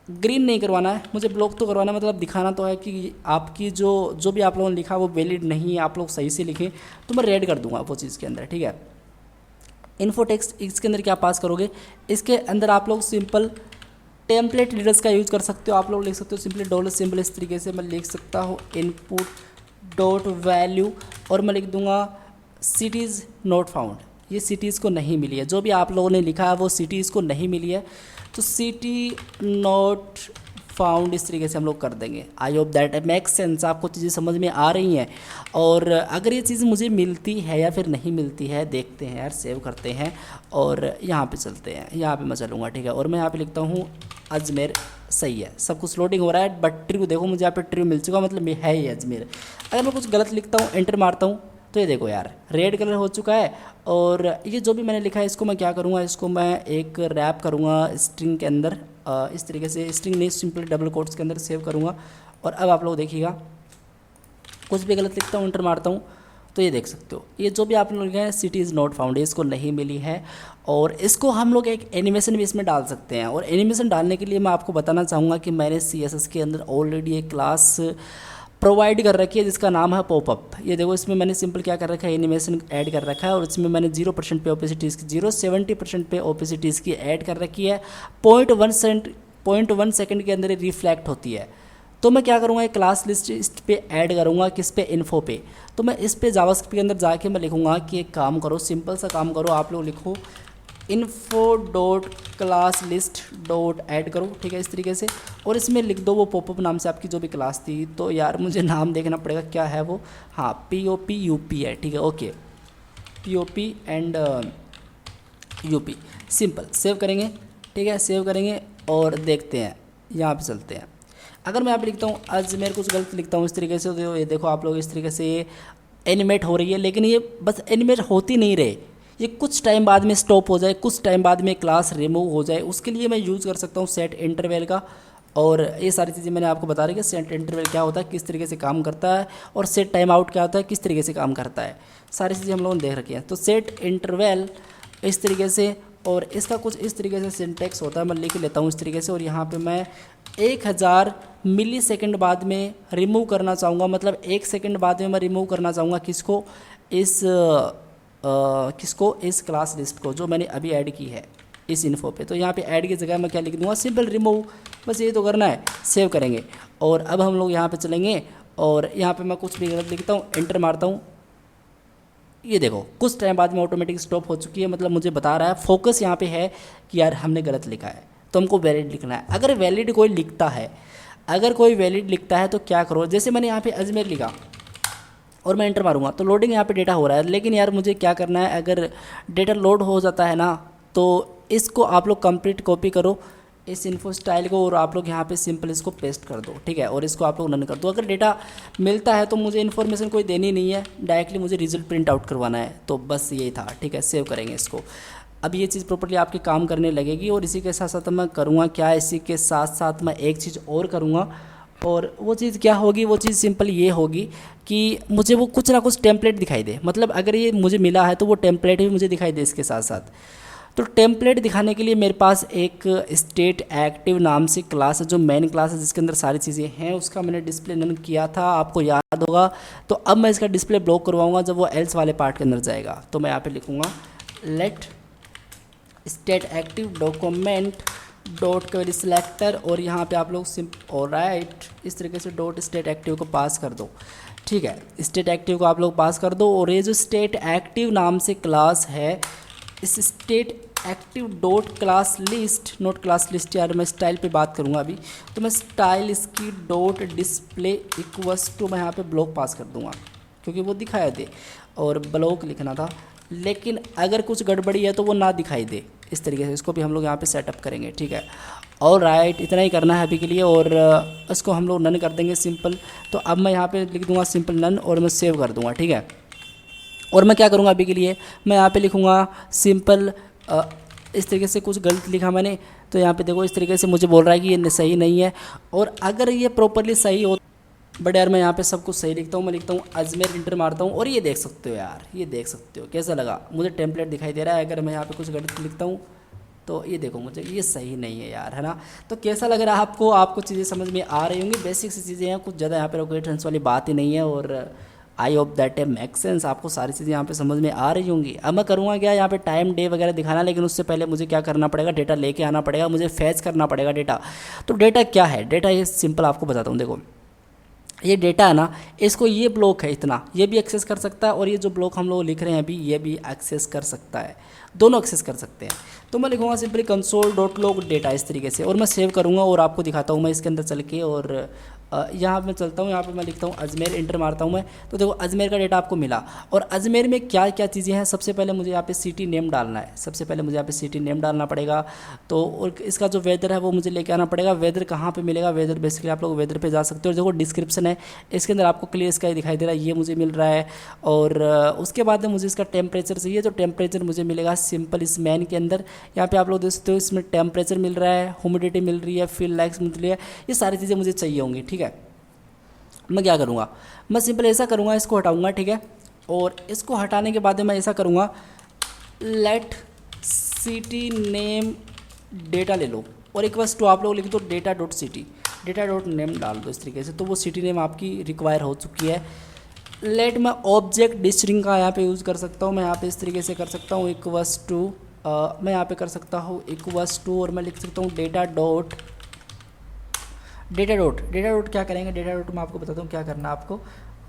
ग्रीन नहीं करवाना है मुझे, ब्लॉक तो करवाना है, मतलब दिखाना तो है कि आपकी जो भी आप लोगों ने लिखा वो वैलिड नहीं है, आप लोग सही से लिखें। तो मैं रेड कर दूंगा वो चीज़ के अंदर, ठीक है। इन्फो टेक्स्ट इसके अंदर क्या पास करोगे, इसके अंदर आप लोग सिंपल टेम्पलेट रीडर्स का यूज़ कर सकते हो। आप लोग लिख सकते हो सिंपली डॉलर सिंबल, इस तरीके से मैं लिख सकता हूँ इनपुट डॉट वैल्यू, और मैं लिख दूंगा सिटीज़ नॉट फाउंड, ये सिटीज़ को नहीं मिली है। जो भी आप लोगों ने लिखा है वो सिटीज़ को नहीं मिली है, तो सिटी नॉट फाउंड इस तरीके से हम लोग कर देंगे। I hope that make sense, आपको चीज़ें समझ में आ रही हैं। और अगर ये चीज़ मुझे मिलती है या फिर नहीं मिलती है, देखते हैं यार, सेव करते हैं और यहाँ पे चलते हैं। यहाँ पे मैं चलूँगा, ठीक है। और मैं यहाँ पे लिखता हूँ अजमेर, सही है, सब कुछ लोडिंग हो रहा है। बट ट्रू देखो, मुझे यहाँ पे ट्रू मिल चुका, मतलब है ही अजमेर। अगर मैं कुछ गलत लिखता हूँ, एंटर मारता हूँ, तो ये देखो यार रेड कलर हो चुका है। और ये जो भी मैंने लिखा है इसको मैं क्या करूँगा, इसको मैं एक रैप करूँगा स्ट्रिंग के अंदर, इस तरीके से, स्ट्रिंग नहीं सिंपल डबल कोट्स के अंदर सेव करूँगा। और अब आप लोग देखिएगा, कुछ भी गलत लिखता हूँ, एंटर मारता हूँ, तो ये देख सकते हो, ये जो भी आप लोग लिखे हैं सिटी इज़ नॉट फाउंड, इसको नहीं मिली है। और इसको हम लोग एक एनिमेशन भी इसमें डाल सकते हैं। और एनिमेशन डालने के लिए मैं आपको बताना चाहूँगा कि मैंने CSS के अंदर ऑलरेडी एक क्लास प्रोवाइड कर रखी है जिसका नाम है पॉपअप। ये देखो, इसमें मैंने सिंपल क्या कर रखा है, एनिमेशन ऐड कर रखा है। और इसमें मैंने 0% पे ओपेसिटीज़ की 70% पे ओपेसिटीज़ की ऐड कर रखी है। 0.1 सेकंड के अंदर रिफ्लेक्ट होती है। तो मैं क्या करूँगा, एक क्लास लिस्ट इस पे ऐड करूँगा, किस पे, इन्फो पे। तो मैं इस पे जावास्क्रिप्ट के अंदर जाके मैं लिखूँगा कि एक काम करो, सिंपल सा काम करो, आप लोग लिखो info dot class list dot add करो, ठीक है, इस तरीके से। और इसमें लिख दो वो पॉपअप नाम से आपकी जो भी क्लास थी। तो यार मुझे नाम देखना पड़ेगा क्या है वो, हाँ POP UP है, ठीक है, okay, POP and UP, simple. Save करेंगे, ठीक है, सेव करेंगे और देखते हैं, यहाँ पे चलते हैं। अगर मैं यहाँ पे लिखता हूँ अजमेर, कुछ गलत लिखता हूँ इस तरीके से, तो ये देखो आप लोग इस तरीके से ये एनिमेट हो रही है, लेकिन ये बस एनिमेट होती नहीं रहे, ये कुछ टाइम बाद में स्टॉप हो जाए, कुछ टाइम बाद में क्लास रिमूव हो जाए, उसके लिए मैं यूज़ कर सकता हूँ सेट इंटरवल का। और ये सारी चीज़ें मैंने आपको बता रही कि सेट इंटरवल क्या होता है, किस तरीके से काम करता है, और सेट टाइम आउट क्या होता है, किस तरीके से काम करता है, सारी चीज़ें हम लोगों ने देख रखी हैं। तो सेट इंटरवल इस तरीके से, और इसका कुछ इस तरीके से सिंटेक्स होता है, मैं लिख लेता हूँ इस तरीके से। और यहाँ पे मैं 1000 मिली सेकेंड बाद में रिमूव करना चाहूँगा, मतलब 1 सेकेंड बाद में मैं रिमूव करना चाहूँगा किसको, इस क्लास लिस्ट को जो मैंने अभी ऐड की है इस इन्फो पे। तो यहाँ पे ऐड की जगह मैं क्या लिख दूँगा, सिंपल रिमूव, बस ये तो करना है, सेव करेंगे। और अब हम लोग यहाँ पे चलेंगे और यहाँ पे मैं कुछ भी गलत लिखता हूँ, एंटर मारता हूँ, ये देखो कुछ टाइम बाद में ऑटोमेटिक स्टॉप हो चुकी है, मतलब मुझे बता रहा है, फोकस यहाँ पे है कि यार हमने गलत लिखा है, तो हमको वैलिड लिखना है। अगर वैलिड कोई लिखता है, अगर कोई वैलिड लिखता है तो क्या करो, जैसे मैंने यहाँ पे अजमेर लिखा और मैं एंटर मारूंगा तो लोडिंग यहाँ पे डेटा हो रहा है, लेकिन यार मुझे क्या करना है, अगर डेटा लोड हो जाता है ना, तो इसको आप लोग कंप्लीट कॉपी करो इस इन्फो स्टाइल को, और आप लोग यहाँ पे सिंपल इसको पेस्ट कर दो, ठीक है, और इसको आप लोग रन कर दो। अगर डेटा मिलता है तो मुझे इन्फॉर्मेशन कोई देनी नहीं है, डायरेक्टली मुझे रिजल्ट प्रिंट आउट करवाना है, तो बस यही था, ठीक है। सेव करेंगे इसको, अब ये चीज़ प्रॉपर्ली आपके काम करने लगेगी। और इसी के साथ साथ मैं करूँगा क्या, इसी के साथ साथ मैं एक चीज़ और करूँगा, और वो चीज़ क्या होगी, वो चीज़ सिंपल ये होगी कि मुझे वो कुछ ना कुछ टेम्पलेट दिखाई दे, मतलब अगर ये मुझे मिला है तो वो टेम्पलेट भी मुझे दिखाई दे इसके साथ साथ। तो टेम्पलेट दिखाने के लिए मेरे पास एक स्टेट एक्टिव नाम से क्लास है, जो मेन क्लास है जिसके अंदर सारी चीज़ें हैं, उसका मैंने डिस्प्ले नन किया था, आपको याद होगा। तो अब मैं इसका डिस्प्ले ब्लॉक करवाऊंगा जब वो एल्स वाले पार्ट के अंदर जाएगा। तो मैं यहाँ पे लिखूँगा let state active document dot query selector, और यहाँ पे आप लोग और राइट इस तरीके से डॉट स्टेट एक्टिव को पास कर दो, ठीक है। स्टेट एक्टिव को आप लोग पास कर दो, और ये जो स्टेट एक्टिव नाम से क्लास है, इस state active dot class list, note class list, यार मैं स्टाइल पे बात करूँगा अभी, तो मैं स्टाइल इसकी डॉट डिस्प्ले इक्वल्स टू, मैं यहाँ पे ब्लॉक पास कर दूँगा क्योंकि वो दिखाया दे, और ब्लॉक लिखना था, लेकिन अगर कुछ गड़बड़ी है तो वो ना दिखाई दे, इस तरीके से इसको भी हम लोग यहाँ पे सेटअप करेंगे, ठीक है। और राइट इतना ही करना है अभी के लिए, और इसको हम लोग नन कर देंगे सिंपल। तो अब मैं यहाँ पे लिख दूँगा सिंपल नन, और मैं सेव कर दूँगा, ठीक है। और मैं क्या करूँगा अभी के लिए, मैं यहाँ पे लिखूँगा सिंपल, इस तरीके से कुछ गलत लिखा मैंने, तो यहाँ पे देखो इस तरीके से मुझे बोल रहा है कि ये सही नहीं है। और अगर ये प्रॉपरली सही हो, बट यार मैं यहाँ पे सब कुछ सही लिखता हूँ, मैं लिखता हूँ अजमेर, इंटर मारता हूँ, और ये देख सकते हो यार, ये देख सकते हो कैसा लगा, मुझे टेम्पलेट दिखाई दे रहा है। अगर मैं यहाँ पे कुछ गलत लिखता हूँ तो ये देखो मुझे ये सही नहीं है यार, है ना। तो कैसा लग रहा है आपको, आपको चीज़ें समझ में आ रही होंगी, बेसिक सी चीज़ें हैं, कुछ ज़्यादा यहाँ पे रॉकेट साइंस वाली बात ही नहीं है। और I hope that A make sense, आपको सारी चीज़ें यहाँ पे समझ में आ रही होंगी। अब मैं करूँगा क्या, यहाँ पे टाइम डे वगैरह दिखाना, लेकिन उससे पहले मुझे क्या करना पड़ेगा, डेटा लेके आना पड़ेगा, मुझे फैच करना पड़ेगा डेटा। तो डेटा क्या है, डेटा ये सिंपल आपको बताता हूँ। देखो ये डेटा है ना, इसको ये ब्लॉक है इतना, ये भी एक्सेस कर सकता है, और ये जो ब्लॉक हम लोग लिख रहे हैं अभी, ये भी एक्सेस कर सकता है, दोनों एक्सेस कर सकते हैं। तो मैं लिखूँगा simply console dot log data इस तरीके से, और मैं सेव करूँगा और आपको दिखाता हूँ मैं इसके अंदर चल के। और यहाँ मैं चलता हूँ, यहाँ पे मैं लिखता हूँ अजमेर, इंटर मारता हूँ मैं, तो देखो अजमेर का डेटा आपको मिला। और अजमेर में क्या क्या चीज़ें हैं, सबसे पहले मुझे यहाँ पे सिटी नेम डालना है, सबसे पहले मुझे यहाँ पे सिटी नेम डालना पड़ेगा। तो और इसका जो वेदर है वो मुझे लेके आना पड़ेगा। वेदर कहाँ पे मिलेगा, वेदर बेसिकली आप लोग वेदर पे जा सकते हो, और देखो डिस्क्रिप्शन है इसके अंदर आपको क्लियर स्काई दिखाई दे रहा है, ये मुझे मिल रहा है। और उसके बाद में मुझे इसका टेम्परेचर चाहिए, तो टेम्परेचर मुझे मिलेगा सिंपल इस मैन के अंदर। यहाँ पे आप लोग देख सकते हो इसमें टेम्परेचर मिल रहा है, ह्यूमिडिटी मिल रही है, फील लाइक्स मिल रही है, ये सारी चीज़ें मुझे चाहिए होंगी, ठीक है। मैं क्या करूँगा, मैं सिंपल ऐसा करूँगा, इसको हटाऊँगा, ठीक है। और इसको हटाने के बाद मैं ऐसा करूँगा, लेट सिटी नेम डेटा ले लो, और एक बस तो आप लोग लिख दो data dot city, data dot name डाल दो इस तरीके से, तो वो सिटी नेम आपकी रिक्वायर हो चुकी है। लेट मैं ऑब्जेक्ट डिस्ट्रिंग का यहाँ पे यूज़ कर सकता हूँ, मैं यहाँ पे इस तरीके से कर सकता हूँ, इक्वस टू, मैं यहाँ पे कर सकता हूँ इक्वस टू, और मैं लिख सकता हूँ डेटा डॉट क्या करेंगे, डेटा डॉट में आपको बताता हूँ क्या करना है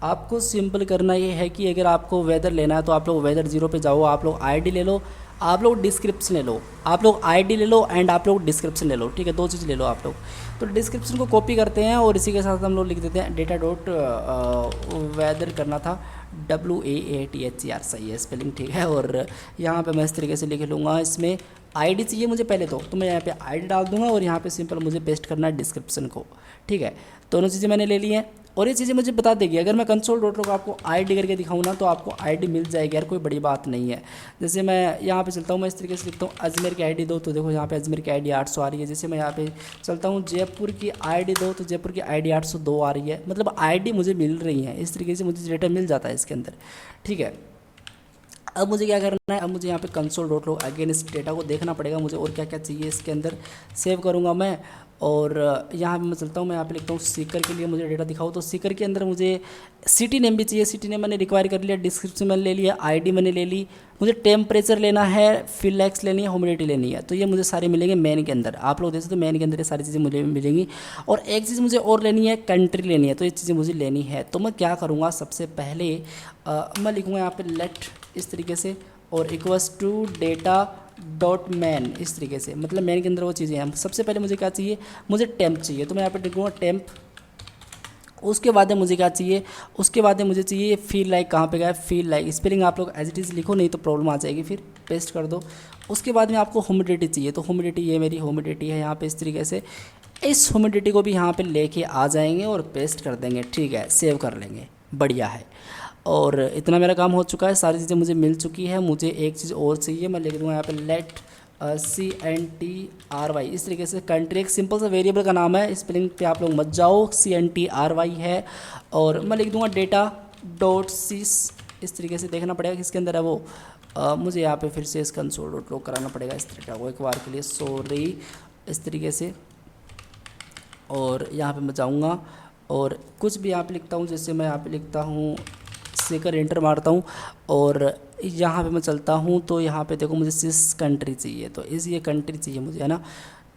आपको सिंपल करना ये है कि अगर आपको वेदर लेना है तो आप लोग वेदर 0 पे जाओ, आप लोग आईडी ले लो, आप लोग डिस्क्रिप्शन ले लो, आप लोग आईडी ले लो एंड आप लोग डिस्क्रिप्शन ले लो, ठीक है, दो चीज़ ले लो आप लोग। तो डिस्क्रिप्शन को कॉपी करते हैं और इसी के साथ हम लोग लिख देते हैं डेटा डॉट वेदर करना था, WAATHER, सही है स्पेलिंग, ठीक है। और यहाँ पे मैं इस तरीके से लिख लूँगा इसमें आईडी चाहिए मुझे पहले तो मैं यहाँ पे आईडी डाल दूंगा और यहाँ पे सिंपल मुझे पेस्ट करना है डिस्क्रिप्शन को। ठीक है, दोनों चीज़ें मैंने ले ली हैं और ये चीज़ें मुझे बता देगी। अगर मैं console.log आपको आईडी करके दिखाऊँ ना तो आपको आईडी मिल जाएगी यार, कोई बड़ी बात नहीं है। जैसे मैं यहाँ पे चलता हूँ, मैं इस तरीके से लिखता हूँ अजमेर की आईडी दो, तो देखो यहाँ पे अजमेर की आईडी 800 आ रही है। जैसे मैं यहाँ पे चलता हूँ जयपुर की आईडी दो, तो जयपुर की आईडी 802 आ रही है। मतलब आईडी मुझे मिल रही है, इस तरीके से मुझे डेटा मिल जाता है इसके अंदर। ठीक है, अब मुझे क्या करना है, अब मुझे यहाँ पे console.log अगेन इस डेटा को देखना पड़ेगा मुझे और क्या क्या चाहिए इसके अंदर। सेव करूँगा मैं और यहाँ पे मैं चलता हूँ, मैं यहाँ पे लिखता हूँ सीकर के लिए मुझे डेटा दिखाओ। तो सीकर के अंदर मुझे सिटी नेम भी चाहिए, सिटी नेम मैंने रिक्वायर कर लिया, डिस्क्रिप्शन मैंने ले लिया, आईडी मैंने ले ली, मुझे टेम्परेचर लेना है, फील्ड लाइक्स लेनी है, ह्यूमिडिटी लेनी है। तो ये मुझे सारे मिलेंगे मेन के अंदर। आप लोग देख सकते हो मेन के अंदर ये सारी चीज़ें मुझे मिलेंगी। और एक चीज़ मुझे और लेनी है, कंट्री लेनी है। तो ये चीज़ें मुझे लेनी है, तो मैं क्या करूँगा, सबसे पहले मैं लिखूँगा यहाँ पे लेट इस तरीके से और equals to data dot main इस तरीके से, मतलब मैन के अंदर वो चीज़ें हैं। सबसे पहले मुझे क्या चाहिए, मुझे टेम्प चाहिए, तो मैं यहाँ पे लिखूँगा टेम्प। उसके बाद में मुझे क्या चाहिए, उसके बाद में मुझे चाहिए फील लाइक। कहाँ पे गया फील लाइक, स्पेलिंग आप लोग एज इट इज़ लिखो नहीं तो प्रॉब्लम आ जाएगी, फिर पेस्ट कर दो। उसके बाद में आपको ह्यूमिडिटी चाहिए, तो ह्यूमिडिटी ये मेरी ह्यूमिडिटी है यहाँ पे इस तरीके से। इस ह्यूमिडिटी को भी यहाँ पे लेके आ जाएंगे और पेस्ट कर देंगे। ठीक है, सेव कर लेंगे, बढ़िया है। और इतना मेरा काम हो चुका है, सारी चीज़ें मुझे मिल चुकी है। मुझे एक चीज़ और चाहिए, मैं लिख दूँगा यहाँ पे लेट CNTRY इस तरीके से। कंट्री एक सिंपल सा वेरिएबल का नाम है, स्पेलिंग पे आप लोग मत जाओ, CNTRY है। और मैं लिख दूँगा डेटा डॉट सीस इस तरीके से। देखना पड़ेगा किसके अंदर है वो, मुझे यहाँ पे फिर से इस console.log कराना पड़ेगा इस डेटा को एक बार के लिए, सॉरी इस तरीके से। और यहाँ पे मैं जाऊँगा और कुछ भी यहाँ पे लिखता हूँ, जैसे मैं यहाँ पे लिखता हूँ सेकर एंटर मारता हूँ और यहाँ पे मैं चलता हूँ। तो यहाँ पे देखो मुझे सिस कंट्री चाहिए, तो इस ये कंट्री चाहिए मुझे, है ना।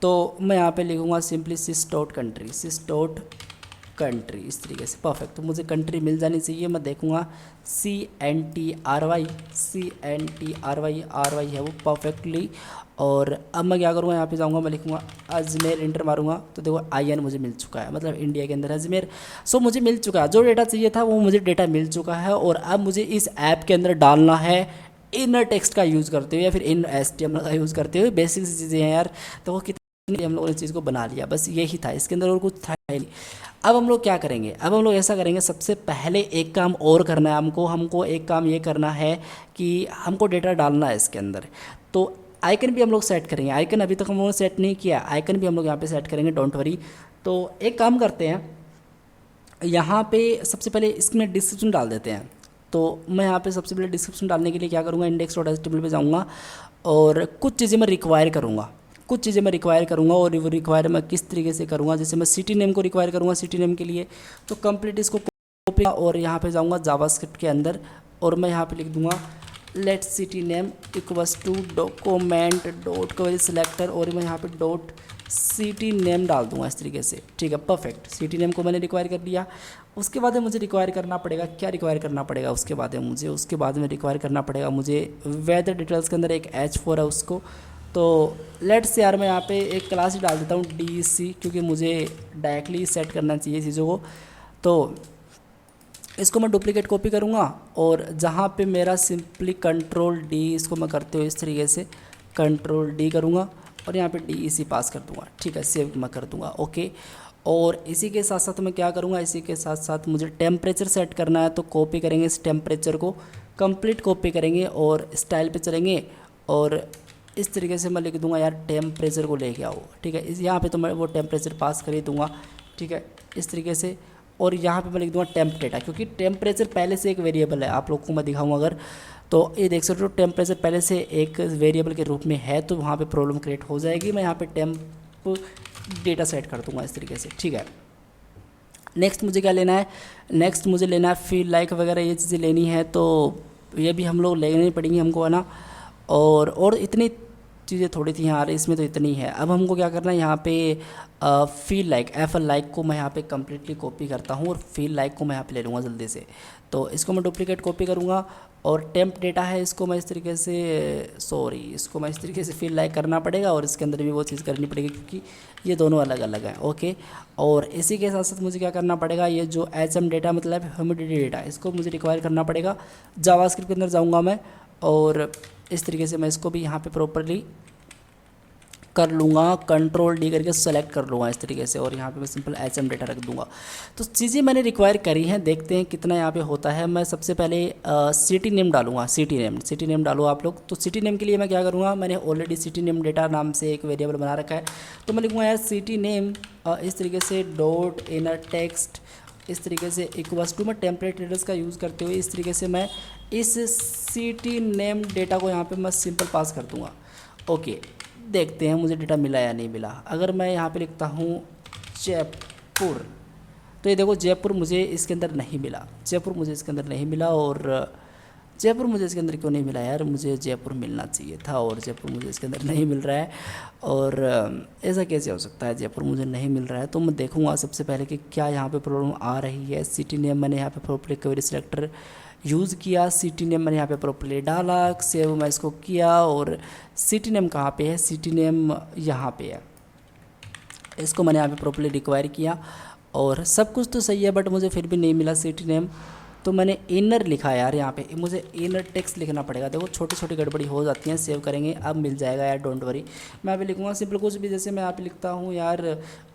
तो मैं यहाँ पे लिखूँगा सिंपली सिस डॉट कंट्री, सिस डॉट कंट्री इस तरीके से। परफेक्ट, तो मुझे कंट्री मिल जानी चाहिए। मैं देखूँगा CNTRY है वो परफेक्टली। और अब मैं क्या करूँगा, यहाँ पे जाऊँगा, मैं लिखूँगा अजमेर, इंटर मारूँगा तो देखो IN मुझे मिल चुका है, मतलब इंडिया के अंदर अजमेर। सो मुझे मिल चुका है, जो डेटा चाहिए था वो मुझे डेटा मिल चुका है। और अब मुझे इस ऐप के अंदर डालना है इनर टेक्स्ट का यूज़ करते हुए या फिर इन HTML का यूज़ करते हुए। बेसिक चीज़ें हैं यार, तो वो कितनी हम लोगों ने चीज़ को बना लिया, बस यही था इसके अंदर और कुछ था ही नहीं। अब हम लोग क्या करेंगे, अब हम लोग ऐसा करेंगे, सबसे पहले एक काम और करना है हमको एक काम ये करना है कि हमको डेटा डालना है इसके अंदर। तो आइकन भी हम लोग सेट करेंगे, आइकन अभी तक हम लोगों ने सेट नहीं किया, आइकन भी हम लोग यहाँ पे सेट करेंगे, डोंट वरी। तो एक काम करते हैं, यहाँ पे सबसे पहले इसमें डिस्क्रिप्शन डाल देते हैं। तो मैं यहाँ पे सबसे पहले डिस्क्रिप्शन डालने के लिए क्या करूँगा, index.html पे जाऊँगा और कुछ चीज़ें मैं रिक्वायर करूँगा और वो रिक्वायर मैं किस तरीके से करूँगा। जैसे मैं सिटी नेम को रिक्वायर करूँगा, सिटी नेम के लिए तो कंप्लीट इसको कॉपी और यहाँ पे जाऊँगा जावास्क्रिप्ट के अंदर और मैं यहाँ पे लिख दूँगा let city name equals to document dot query selector और मैं यहाँ पे डॉट सिटी नेम डाल दूँगा इस तरीके से। ठीक है, परफेक्ट, सिटी नेम को मैंने रिक्वायर कर लिया। उसके बाद मुझे रिक्वायर करना पड़ेगा, क्या रिक्वायर करना पड़ेगा उसके बाद में रिक्वायर करना पड़ेगा मुझे वेदर डिटेल्स के अंदर एक H4 है उसको। तो लेट्स से यार मैं यहाँ पे एक क्लास ही डाल देता हूँ DC, क्योंकि मुझे डायरेक्टली सेट करना चाहिए चीज़ों को। तो इसको मैं डुप्लीकेट कॉपी करूँगा और जहाँ पे मेरा सिंपली Ctrl+D इसको मैं करते हुए इस तरीके से Ctrl+D करूँगा और यहाँ पे DEC पास कर दूँगा। ठीक है, सेव मैं कर दूँगा, ओके। और इसी के साथ साथ मैं क्या करूँगा, इसी के साथ साथ मुझे टेम्परेचर सेट करना है, तो कॉपी करेंगे इस टेम्परेचर को, कंप्लीट कॉपी करेंगे और स्टाइल पे चलेंगे और इस तरीके से मैं लिख दूंगा यार टेम्परेचर को लेके आओ। ठीक है, इस यहाँ पे तो मैं वो टेम्परेचर पास कर ही दूंगा। ठीक है, इस तरीके से। और यहाँ पे मैं लिख दूंगा टेम्प डेटा, क्योंकि टेम्परेचर पहले से एक वेरिएबल है। आप लोगों को मैं दिखाऊंगा अगर, तो ये देख सकते हो टेम्परेचर पहले से एक वेरिएबल के रूप में है, तो वहाँ पे प्रॉब्लम क्रिएट हो जाएगी। मैं यहाँ पे टेम्प डेटा सेट कर दूंगा इस तरीके से। ठीक है, नेक्स्ट मुझे क्या लेना है, नेक्स्ट मुझे लेना है फील लाइक वगैरह ये चीज़ें लेनी है, तो ये भी हम लोग लेनी पड़ेंगी हमको, है ना। और इतनी चीज़ें थोड़ी थी यार, इसमें तो इतनी है। अब हमको क्या करना है, यहाँ पे फील लाइक FL लाइक को मैं यहाँ पे कम्प्लीटली कॉपी करता हूँ और फील लाइक को मैं यहाँ पे ले लूँगा जल्दी से। तो इसको मैं डुप्लीकेट कॉपी करूँगा और टेम्प डेटा है, इसको मैं इस तरीके से इसको मैं इस तरीके से फील लाइक करना पड़ेगा और इसके अंदर भी वो चीज़ करनी पड़ेगी, क्योंकि ये दोनों अलग अलग हैं। ओके, और इसी के साथ साथ मुझे क्या करना पड़ेगा, ये जो HM डेटा मतलब ह्यूमिडिटी डेटा, इसको मुझे रिक्वायर करना पड़ेगा। जावास्क्रिप्ट के अंदर जाऊँगा मैं और इस तरीके से मैं इसको भी यहाँ पे प्रॉपरली कर लूँगा, कंट्रोल डी करके सेलेक्ट कर लूँगा इस तरीके से, और यहाँ पे मैं सिंपल HM डेटा रख दूँगा। तो चीज़ें मैंने रिक्वायर करी हैं, देखते हैं कितना यहाँ पे होता है। मैं सबसे पहले सिटी नेम डालूँगा, सिटी नेम डालो आप लोग। तो सिटी नेम के लिए मैं क्या करूँगा, मैंने ऑलरेडी सिटी नेम डेटा नाम से एक वेरिएबल बना रखा है, तो मैं लिखूँगा यार सिटी नेम इस तरीके से डॉट इनर टेक्स्ट इस तरीके से इक्वल्स टू, मैं टेम्पलेट एड्रेस का यूज़ करते हुए इस तरीके से मैं इस सिटी नेम डेटा को यहाँ पे मैं सिंपल पास कर दूँगा। ओके, देखते हैं मुझे डेटा मिला या नहीं मिला। अगर मैं यहाँ पे लिखता हूँ जयपुर, तो ये देखो जयपुर मुझे इसके अंदर नहीं मिला, जयपुर मुझे इसके अंदर नहीं मिला। और जयपुर मुझे इसके अंदर क्यों नहीं मिला यार, मुझे जयपुर मिलना चाहिए था और जयपुर मुझे इसके अंदर नहीं मिल रहा है। और ऐसा कैसे हो सकता है, जयपुर मुझे नहीं मिल रहा है। तो मैं देखूंगा सबसे पहले कि क्या यहाँ पे प्रॉब्लम आ रही है। सिटी नेम मैंने यहाँ पे प्रॉपर्ली क्वेरी सिलेक्टर यूज़ किया, सिटी नेम मैंने यहाँ पे प्रॉपर्ली डाला, सेव मैं इसको किया, और सिटी नेम कहाँ पे है, सिटी नेम यहाँ पे है, इसको मैंने यहाँ पे प्रॉपर्ली रिक्वायर किया और सब कुछ तो सही है, बट मुझे फिर भी नहीं मिला सिटी नेम। तो मैंने इनर लिखा यार, यहाँ पे मुझे इनर टेक्स्ट लिखना पड़ेगा। देखो छोटी छोटी गड़बड़ी हो जाती हैं, सेव करेंगे अब मिल जाएगा यार, डोंट वरी। मैं यहाँ पे लिखूँगा सिंपल कुछ भी, जैसे मैं यहाँ पे लिखता हूँ यार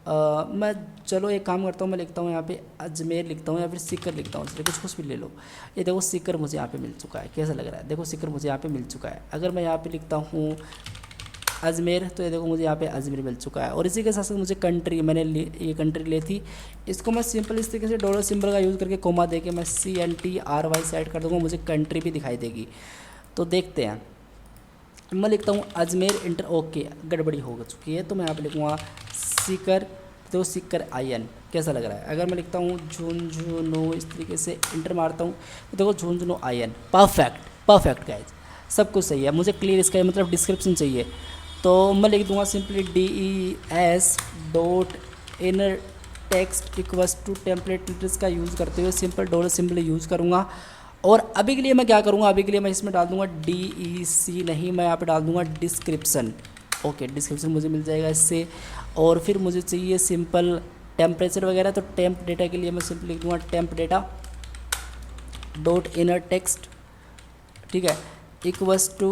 मैं चलो एक काम करता हूँ, मैं लिखता हूँ यहाँ पे अजमेर लिखता हूँ या फिर सीकर लिखता हूँ, चलिए कुछ भी ले लो। ये देखो सीकर मुझे यहाँ पे मिल चुका है, कैसा लग रहा है, देखो सीकर मुझे यहाँ पे मिल चुका है। अगर मैं यहाँ पे लिखता हूँ अजमेर, तो ये देखो मुझे यहाँ पे अजमेर मिल चुका है। और इसी के साथ साथ मुझे कंट्री, मैंने ये कंट्री ली थी, इसको मैं सिंपल इस तरीके से डॉलर सिंबल का यूज़ करके कोमा दे के मैं CNTRY सेट कर दूँगा, मुझे कंट्री भी दिखाई देगी। तो देखते हैं, मैं लिखता हूँ अजमेर इंटर, ओके गड़बड़ी हो चुकी है, तो मैं यहाँ पे लिखूँगा सीकर, तो सीकर IN कैसा लग रहा है। अगर मैं लिखता हूँ झुंझुनू इस तरीके से इंटर मारता हूँ, तो देखो झुंझुनू IN, परफेक्ट गाइज, सब कुछ सही है। मुझे क्लियर इसका मतलब डिस्क्रिप्शन चाहिए, तो मैं लिख दूंगा simply DES dot inner text equals to template address का यूज़ करते हुए सिंपल डॉलर सिंबल यूज़ करूँगा। और अभी के लिए मैं क्या करूँगा, अभी के लिए मैं इसमें डाल दूँगा DEC नहीं, मैं यहाँ पे डाल दूँगा डिस्क्रिप्शन। ओके, डिस्क्रिप्शन मुझे मिल जाएगा इससे। और फिर मुझे चाहिए सिंपल टेम्परेचर वगैरह, तो टेम्प डेटा के लिए मैं सिंपल लिख दूँगा temp data dot inner text, ठीक है, इक्वल्स टू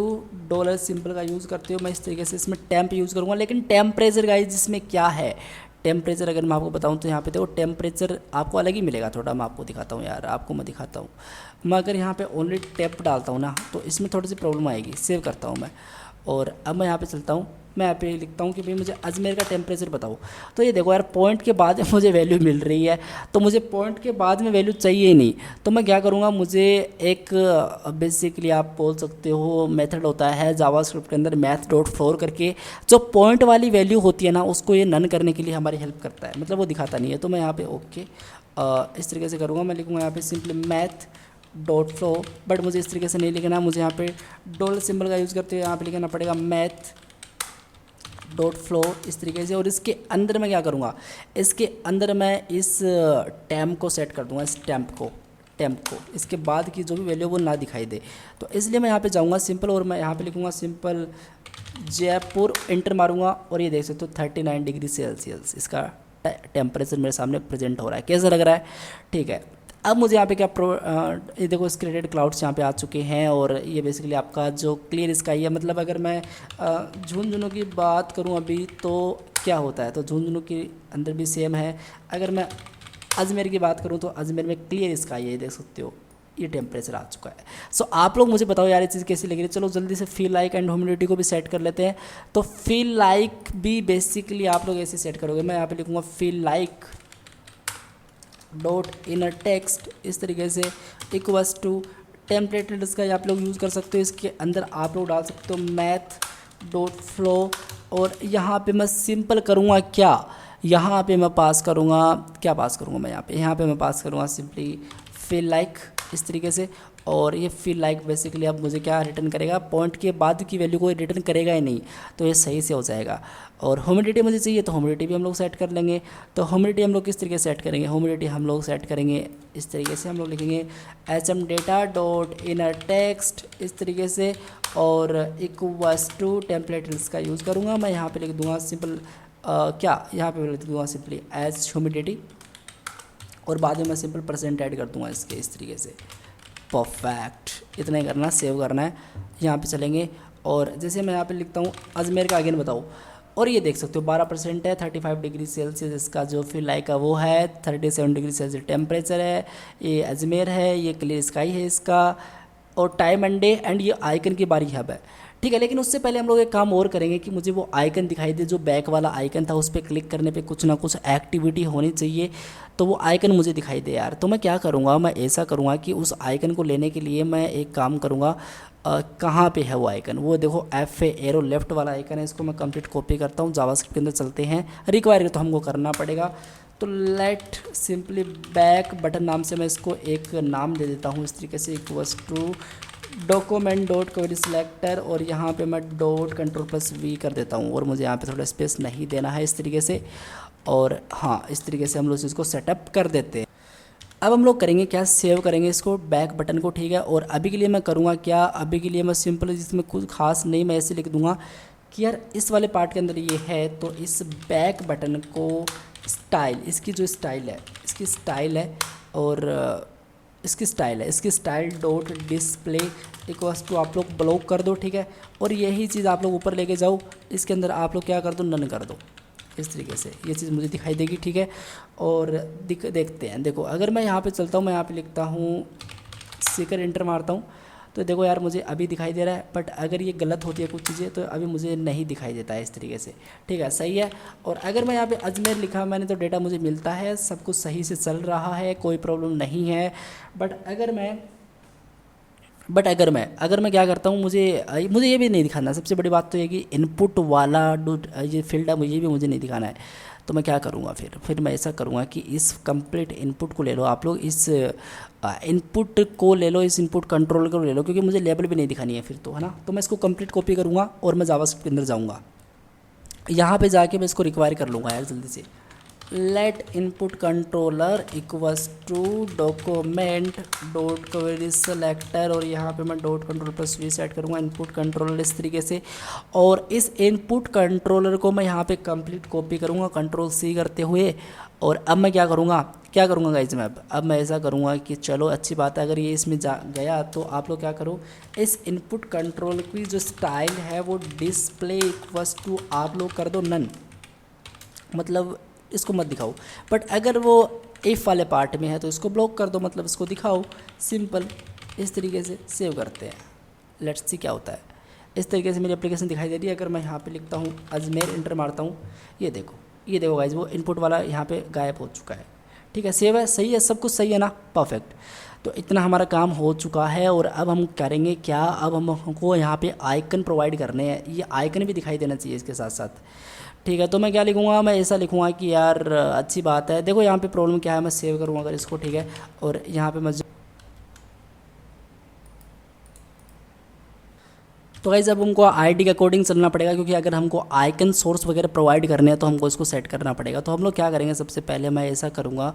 डॉलर सिंपल का यूज़ करते हुए मैं इस तरीके से इसमें टेम्प यूज़ करूँगा। लेकिन टेम्परेचर गाइस जिसमें क्या है, टेम्परेचर अगर मैं आपको बताऊँ तो यहाँ पे देखो टेम्परेचर आपको अलग ही मिलेगा, थोड़ा मैं आपको दिखाता हूँ यार, आपको मैं दिखाता हूँ। मैं अगर यहाँ पे ओनली टेप डालता हूँ ना, तो इसमें थोड़ी सी प्रॉब्लम आएगी। सेव करता हूँ मैं, और अब मैं यहाँ पे चलता हूँ, मैं यहाँ पे लिखता हूँ कि भाई मुझे अजमेर का टेम्परेचर बताओ। तो ये देखो यार, पॉइंट के बाद मुझे वैल्यू मिल रही है, तो मुझे पॉइंट के बाद में वैल्यू चाहिए ही नहीं। तो मैं क्या करूँगा, मुझे एक बेसिकली आप बोल सकते हो मेथड होता है जावास्क्रिप्ट के अंदर, मैथ डॉट फ्लोर करके, जो पॉइंट वाली वैल्यू होती है ना, उसको ये नन करने के लिए हमारी हेल्प करता है, मतलब वो दिखाता नहीं है। तो मैं यहाँ पे ओके इस तरीके से करूँगा, मैं लिखूँगा यहाँ पे simply math dot flow, but मुझे इस तरीके से नहीं लिखना, मुझे यहाँ पे डॉलर सिंबल का यूज़ करते हुए यहाँ पे लिखना पड़ेगा मैथ डॉट फ्लो इस तरीके से। और इसके अंदर मैं क्या करूँगा, इसके अंदर मैं इस टैम्प को सेट कर दूँगा, इस टैम्प को इसके बाद की जो भी वैल्यू वो ना दिखाई दे। तो इसलिए मैं यहाँ पे जाऊँगा सिंपल, और मैं यहाँ पे लिखूँगा सिंपल जयपुर, इंटर मारूँगा, और ये देख सकते हो 39 डिग्री सेल्सियस इसका टेम्परेचर मेरे सामने प्रेजेंट हो रहा है। कैसा लग रहा है, ठीक है। अब मुझे यहाँ पे क्या ये देखो क्रिएटेड क्लाउड्स यहाँ पे आ चुके हैं, और ये बेसिकली आपका जो क्लियर स्काई है। मतलब अगर मैं झुंझुनू की बात करूँ अभी तो क्या होता है, तो झुंझुनू के अंदर भी सेम है। अगर मैं अजमेर की बात करूँ तो अजमेर में क्लियर स्काई है, ये देख सकते हो, ये टेम्परेचर आ चुका है। सो आप लोग मुझे बताओ यार ये चीज़ कैसी लग रही है। चलो जल्दी से फील लाइक एंड ह्यूमिडिटी को भी सेट कर लेते हैं। तो फील लाइक भी बेसिकली आप लोग ऐसे सेट करोगे, मैं यहाँ पे लिखूँगा feel like dot inner text इस तरीके से इक्वल्स टू टेम्पलेट एड्रेस का आप लोग यूज़ कर सकते हो। इसके अंदर आप लोग डाल सकते हो मैथ डॉट फ्लो, और यहाँ पे मैं सिंपल करूँगा क्या, यहाँ पे मैं पास करूँगा, क्या पास करूँगा मैं यहाँ पे मैं पास करूँगा सिंपली फील लाइक इस तरीके से। और ये फील लाइक बेसिकली अब मुझे क्या रिटर्न करेगा, पॉइंट के बाद की वैल्यू को रिटर्न करेगा ही नहीं, तो ये सही से हो जाएगा। और ह्यूमिडिटी मुझे चाहिए, तो ह्यूमिडिटी भी हम लोग सेट कर लेंगे। तो ह्यूमिडिटी हम लोग किस तरीके से सेट करेंगे, ह्यूमिडिटी हम लोग सेट करेंगे इस तरीके से, हम लोग लिखेंगे HM data dot inner text इस तरीके से, और इक्वल्स टू टेम्पलेट का यूज़ करूँगा। मैं यहाँ पे लिख दूँगा सिंपल क्या, यहाँ पे लिख दूँगा सिंपली एज ह्यूमिडिटी, और बाद में मैं सिंपल % ऐड कर दूँगा इसके इस तरीके से। परफेक्ट, इतना ही करना, सेव करना है। यहाँ पे चलेंगे, और जैसे मैं यहाँ पे लिखता हूँ अजमेर का अगेन बताओ, और ये देख सकते हो 12% है, 35 डिग्री सेल्सियस इसका जो फील लाइक का वो है, 37 डिग्री सेल्सियस टेम्परेचर है, ये अजमेर है, ये क्लियर स्काई है इसका, और टाइम एंड डे, एंड ये आइकन की बारी हब है। ठीक है, लेकिन उससे पहले हम लोग एक काम और करेंगे कि मुझे वो आइकन दिखाई दे, जो बैक वाला आइकन था, उस पर क्लिक करने पे कुछ ना कुछ एक्टिविटी होनी चाहिए, तो वो आइकन मुझे दिखाई दे यार। तो मैं क्या करूँगा, मैं ऐसा करूँगा कि उस आइकन को लेने के लिए मैं एक काम करूँगा, कहाँ पे है वो आइकन, वो देखो एफ एरो लेफ्ट वाला आइकन है, इसको मैं कंप्लीट कॉपी करता हूँ, जावास्क्रिप्ट के अंदर चलते हैं, रिक्वायर तो हमको करना पड़ेगा। तो लेट सिंपली बैक बटन नाम से मैं इसको एक नाम दे देता हूँ इस तरीके से, equals to document dot query selector, और यहाँ पे मैं डॉट कंट्रोल प्लस वी कर देता हूँ, और मुझे यहाँ पे थोड़ा स्पेस नहीं देना है इस तरीके से। और हाँ, इस तरीके से हम लोग इसको सेटअप कर देते हैं। अब हम लोग करेंगे क्या, सेव करेंगे इसको बैक बटन को। ठीक है, और अभी के लिए मैं करूँगा क्या, अभी के लिए मैं सिंपल, जिसमें कुछ खास नहीं, मैं ऐसे लिख दूँगा कि यार इस वाले पार्ट के अंदर ये है, तो इस बैक बटन को स्टाइल, इसकी जो स्टाइल है, इसकी स्टाइल है, और इसकी स्टाइल है, इसकी style dot display equals to आप लोग ब्लॉक कर दो। ठीक है, और यही चीज़ आप लोग ऊपर लेके जाओ, इसके अंदर आप लोग क्या कर दो, नन कर दो, इस तरीके से ये चीज़ मुझे दिखाई देगी। ठीक है, और देखते हैं, देखो अगर मैं यहाँ पे चलता हूँ, मैं यहाँ पे लिखता हूँ सीकर, इंटर मारता हूँ, तो देखो यार मुझे अभी दिखाई दे रहा है, बट अगर ये गलत होती है कुछ चीज़ें तो अभी मुझे नहीं दिखाई देता है इस तरीके से। ठीक है, सही है। और अगर मैं यहाँ पे अजमेर लिखा मैंने, तो डेटा मुझे मिलता है, सब कुछ सही से चल रहा है, कोई प्रॉब्लम नहीं है। बट अगर मैं क्या करता हूँ, मुझे ये भी नहीं दिखाना। सबसे बड़ी बात तो ये कि इनपुट वाला ये फील्ड है, मुझे नहीं दिखाना है। तो मैं क्या करूँगा, फिर मैं ऐसा करूँगा कि इस कंप्लीट इनपुट को ले लो आप लोग, इस इनपुट को ले लो, इस इनपुट कंट्रोल को ले लो, क्योंकि मुझे लेबल भी नहीं दिखानी है फिर तो, है ना। तो मैं इसको कंप्लीट कॉपी करूँगा और मैं जावास्क्रिप्ट के अंदर जाऊँगा, यहाँ पे जाके मैं इसको रिक्वायर कर लूँगा यार जल्दी से। Let input controller equals to document dot query selector, और यहाँ पे मैं dot control plus V set करूँगा इनपुट कंट्रोलर इस तरीके से। और इस इनपुट कंट्रोलर को मैं यहाँ पे कंप्लीट कॉपी करूँगा कंट्रोल सी करते हुए। और अब मैं क्या करूँगा गाइज, मैं अब मैं ऐसा करूँगा कि चलो अच्छी बात है, अगर ये इसमें जा गया तो आप लोग क्या करो, इस इनपुट कंट्रोल की जो स्टाइल है वो डिस्प्ले इक्वल्स टू आप लोग कर दो नन, मतलब इसको मत दिखाओ। बट अगर वो इफ़ वाले पार्ट में है तो इसको ब्लॉक कर दो, मतलब इसको दिखाओ, सिंपल। इस तरीके से सेव करते हैं, लेट्स सी क्या होता है। इस तरीके से मेरी एप्लीकेशन दिखाई दे रही है। अगर मैं यहाँ पे लिखता हूँ अजमेर, इंटर मारता हूँ, ये देखो गाइज, वो इनपुट वाला यहाँ पे गायब हो चुका है। ठीक है, सेव है, सही है, सब कुछ सही है ना, परफेक्ट। तो इतना हमारा काम हो चुका है। और अब हम करेंगे क्या, अब हमको यहाँ पे आइकन प्रोवाइड करने हैं, ये आइकन भी दिखाई देना चाहिए इसके साथ साथ। ठीक है, तो मैं क्या लिखूँगा, मैं ऐसा लिखूँगा कि यार अच्छी बात है। देखो यहाँ पे प्रॉब्लम क्या है, मैं सेव करूँगा अगर इसको, ठीक है, और यहाँ पे मैं तो गाइस अब हमको आईडी के अकॉर्डिंग चलना पड़ेगा, क्योंकि अगर हमको आइकन सोर्स वगैरह प्रोवाइड करने हैं तो हमको इसको सेट करना पड़ेगा। तो हम लोग क्या करेंगे, सबसे पहले मैं ऐसा करूँगा,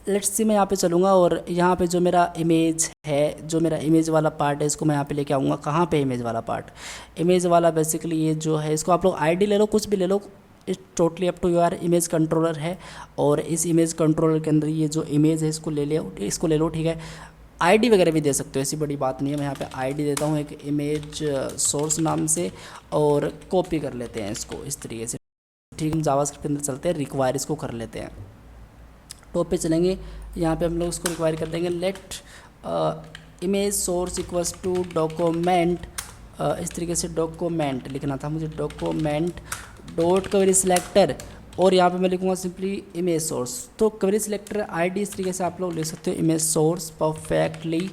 लेट्स सी मैं यहाँ पे चलूँगा, और यहाँ पे जो मेरा इमेज है, जो मेरा इमेज वाला पार्ट है, इसको मैं यहाँ पे लेके आऊँगा। कहाँ पे इमेज वाला पार्ट, इमेज वाला बेसिकली ये जो है, इसको आप लोग आईडी ले लो, कुछ भी ले लो, it's totally up to your. Image controller है, और इस इमेज कंट्रोलर के अंदर ये जो इमेज है इसको ले लो। ठीक है, आईडी वगैरह भी दे सकते हो, ऐसी बड़ी बात नहीं है। मैं यहाँ पे आईडी देता हूँ एक इमेज सोर्स नाम से, और कॉपी कर लेते हैं इसको इस तरीके से। ठीक, हम जावास्क्रिप्ट के अंदर चलते हैं, रिक्वायर इसको कर लेते हैं। टॉप पे चलेंगे, यहाँ पे हम लोग उसको रिक्वायर कर देंगे, let image source equals to document, इस तरीके से डॉक्यूमेंट लिखना था मुझे, डॉक्यूमेंट डॉट क्वेरी सिलेक्टर, और यहाँ पे मैं लिखूँगा सिंपली इमेज सोर्स। तो क्वेरी सिलेक्टर आईडी इस तरीके से आप लोग लिख सकते हो, इमेज सोर्स परफेक्टली।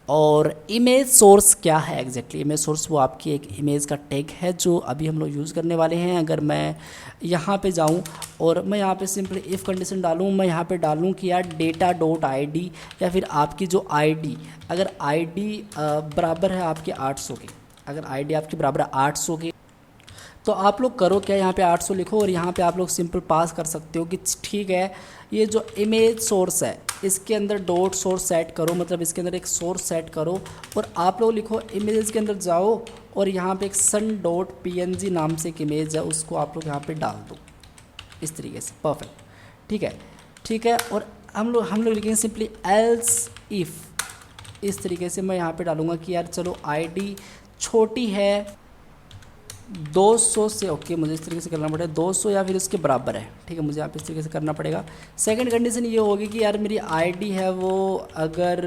और इमेज सोर्स क्या है एग्जैक्टली, इमेज सोर्स वो आपकी एक इमेज का टैग है जो अभी हम लोग यूज़ करने वाले हैं। अगर मैं यहाँ पे जाऊँ और मैं यहाँ पे सिंपली इफ़ कंडीशन डालूँ, मैं यहाँ पे डालूँ कि यार डेटा डॉट ID, या फिर आपकी जो ID, अगर ID बराबर है आपके 800 के, अगर ID आपके बराबर है 800 के, तो आप लोग करो क्या, यहाँ पे 800 लिखो, और यहाँ पे आप लोग सिंपल पास कर सकते हो कि ठीक है, ये जो इमेज सोर्स है इसके अंदर डॉट सोर्स सेट करो, मतलब इसके अंदर एक सोर्स सेट करो, और आप लोग लिखो इमेज के अंदर जाओ, और यहाँ पे एक sun.png नाम से एक इमेज है, उसको आप लोग यहाँ पे डाल दो इस तरीके से, परफेक्ट। ठीक है, और हम लोग लिखेंगे सिंपली एल्स इफ़, इस तरीके से मैं यहाँ पे डालूँगा कि यार चलो ID छोटी है, 200 से, ओके मुझे इस तरीके से करना पड़ेगा, 200 या फिर उसके बराबर है, ठीक है, मुझे आप इस तरीके से करना पड़ेगा। सेकंड कंडीशन ये होगी कि यार मेरी आईडी है वो अगर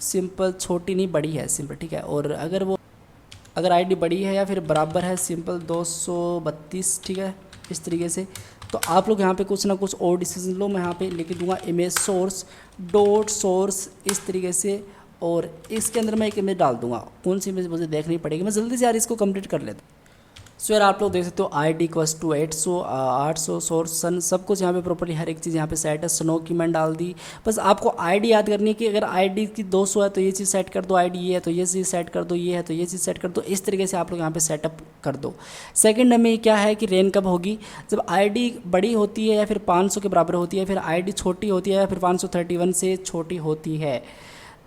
सिंपल छोटी नहीं बड़ी है सिंपल, ठीक है, और अगर आईडी बड़ी है या फिर बराबर है सिंपल 232, ठीक है, इस तरीके से। तो आप लोग यहाँ पे कुछ ना कुछ और डिसीजन लो। मैं यहाँ पे लिख दूंगा इमेज सोर्स डॉट सोर्स इस तरीके से, और इसके अंदर मैं एक इमेज डाल दूंगा। कौन सी इमेज मुझे देखनी पड़ेगी, मैं जल्दी से यार इसको कंप्लीट कर लेता हूँ। सो यार आप लोग देख सकते हो ID इक्वल्स टू 800 सोर्स सन सब कुछ यहाँ पे प्रॉपर्ली हर एक चीज़ यहाँ पे सेट है। स्नो की मैंने डाल दी। बस आपको ID याद करनी है कि अगर ID की 200 है तो ये चीज़ सेट कर दो, ID ये है तो ये चीज़ सेट कर दो, ये है तो ये चीज़ सेट कर दो। इस तरीके से आप लोग यहाँ पे सेटअप कर दो। सेकंड में क्या है कि रेन कब होगी, जब ID बड़ी होती है या फिर 500 के बराबर होती है, फिर ID छोटी होती है या फिर 531 से छोटी होती है।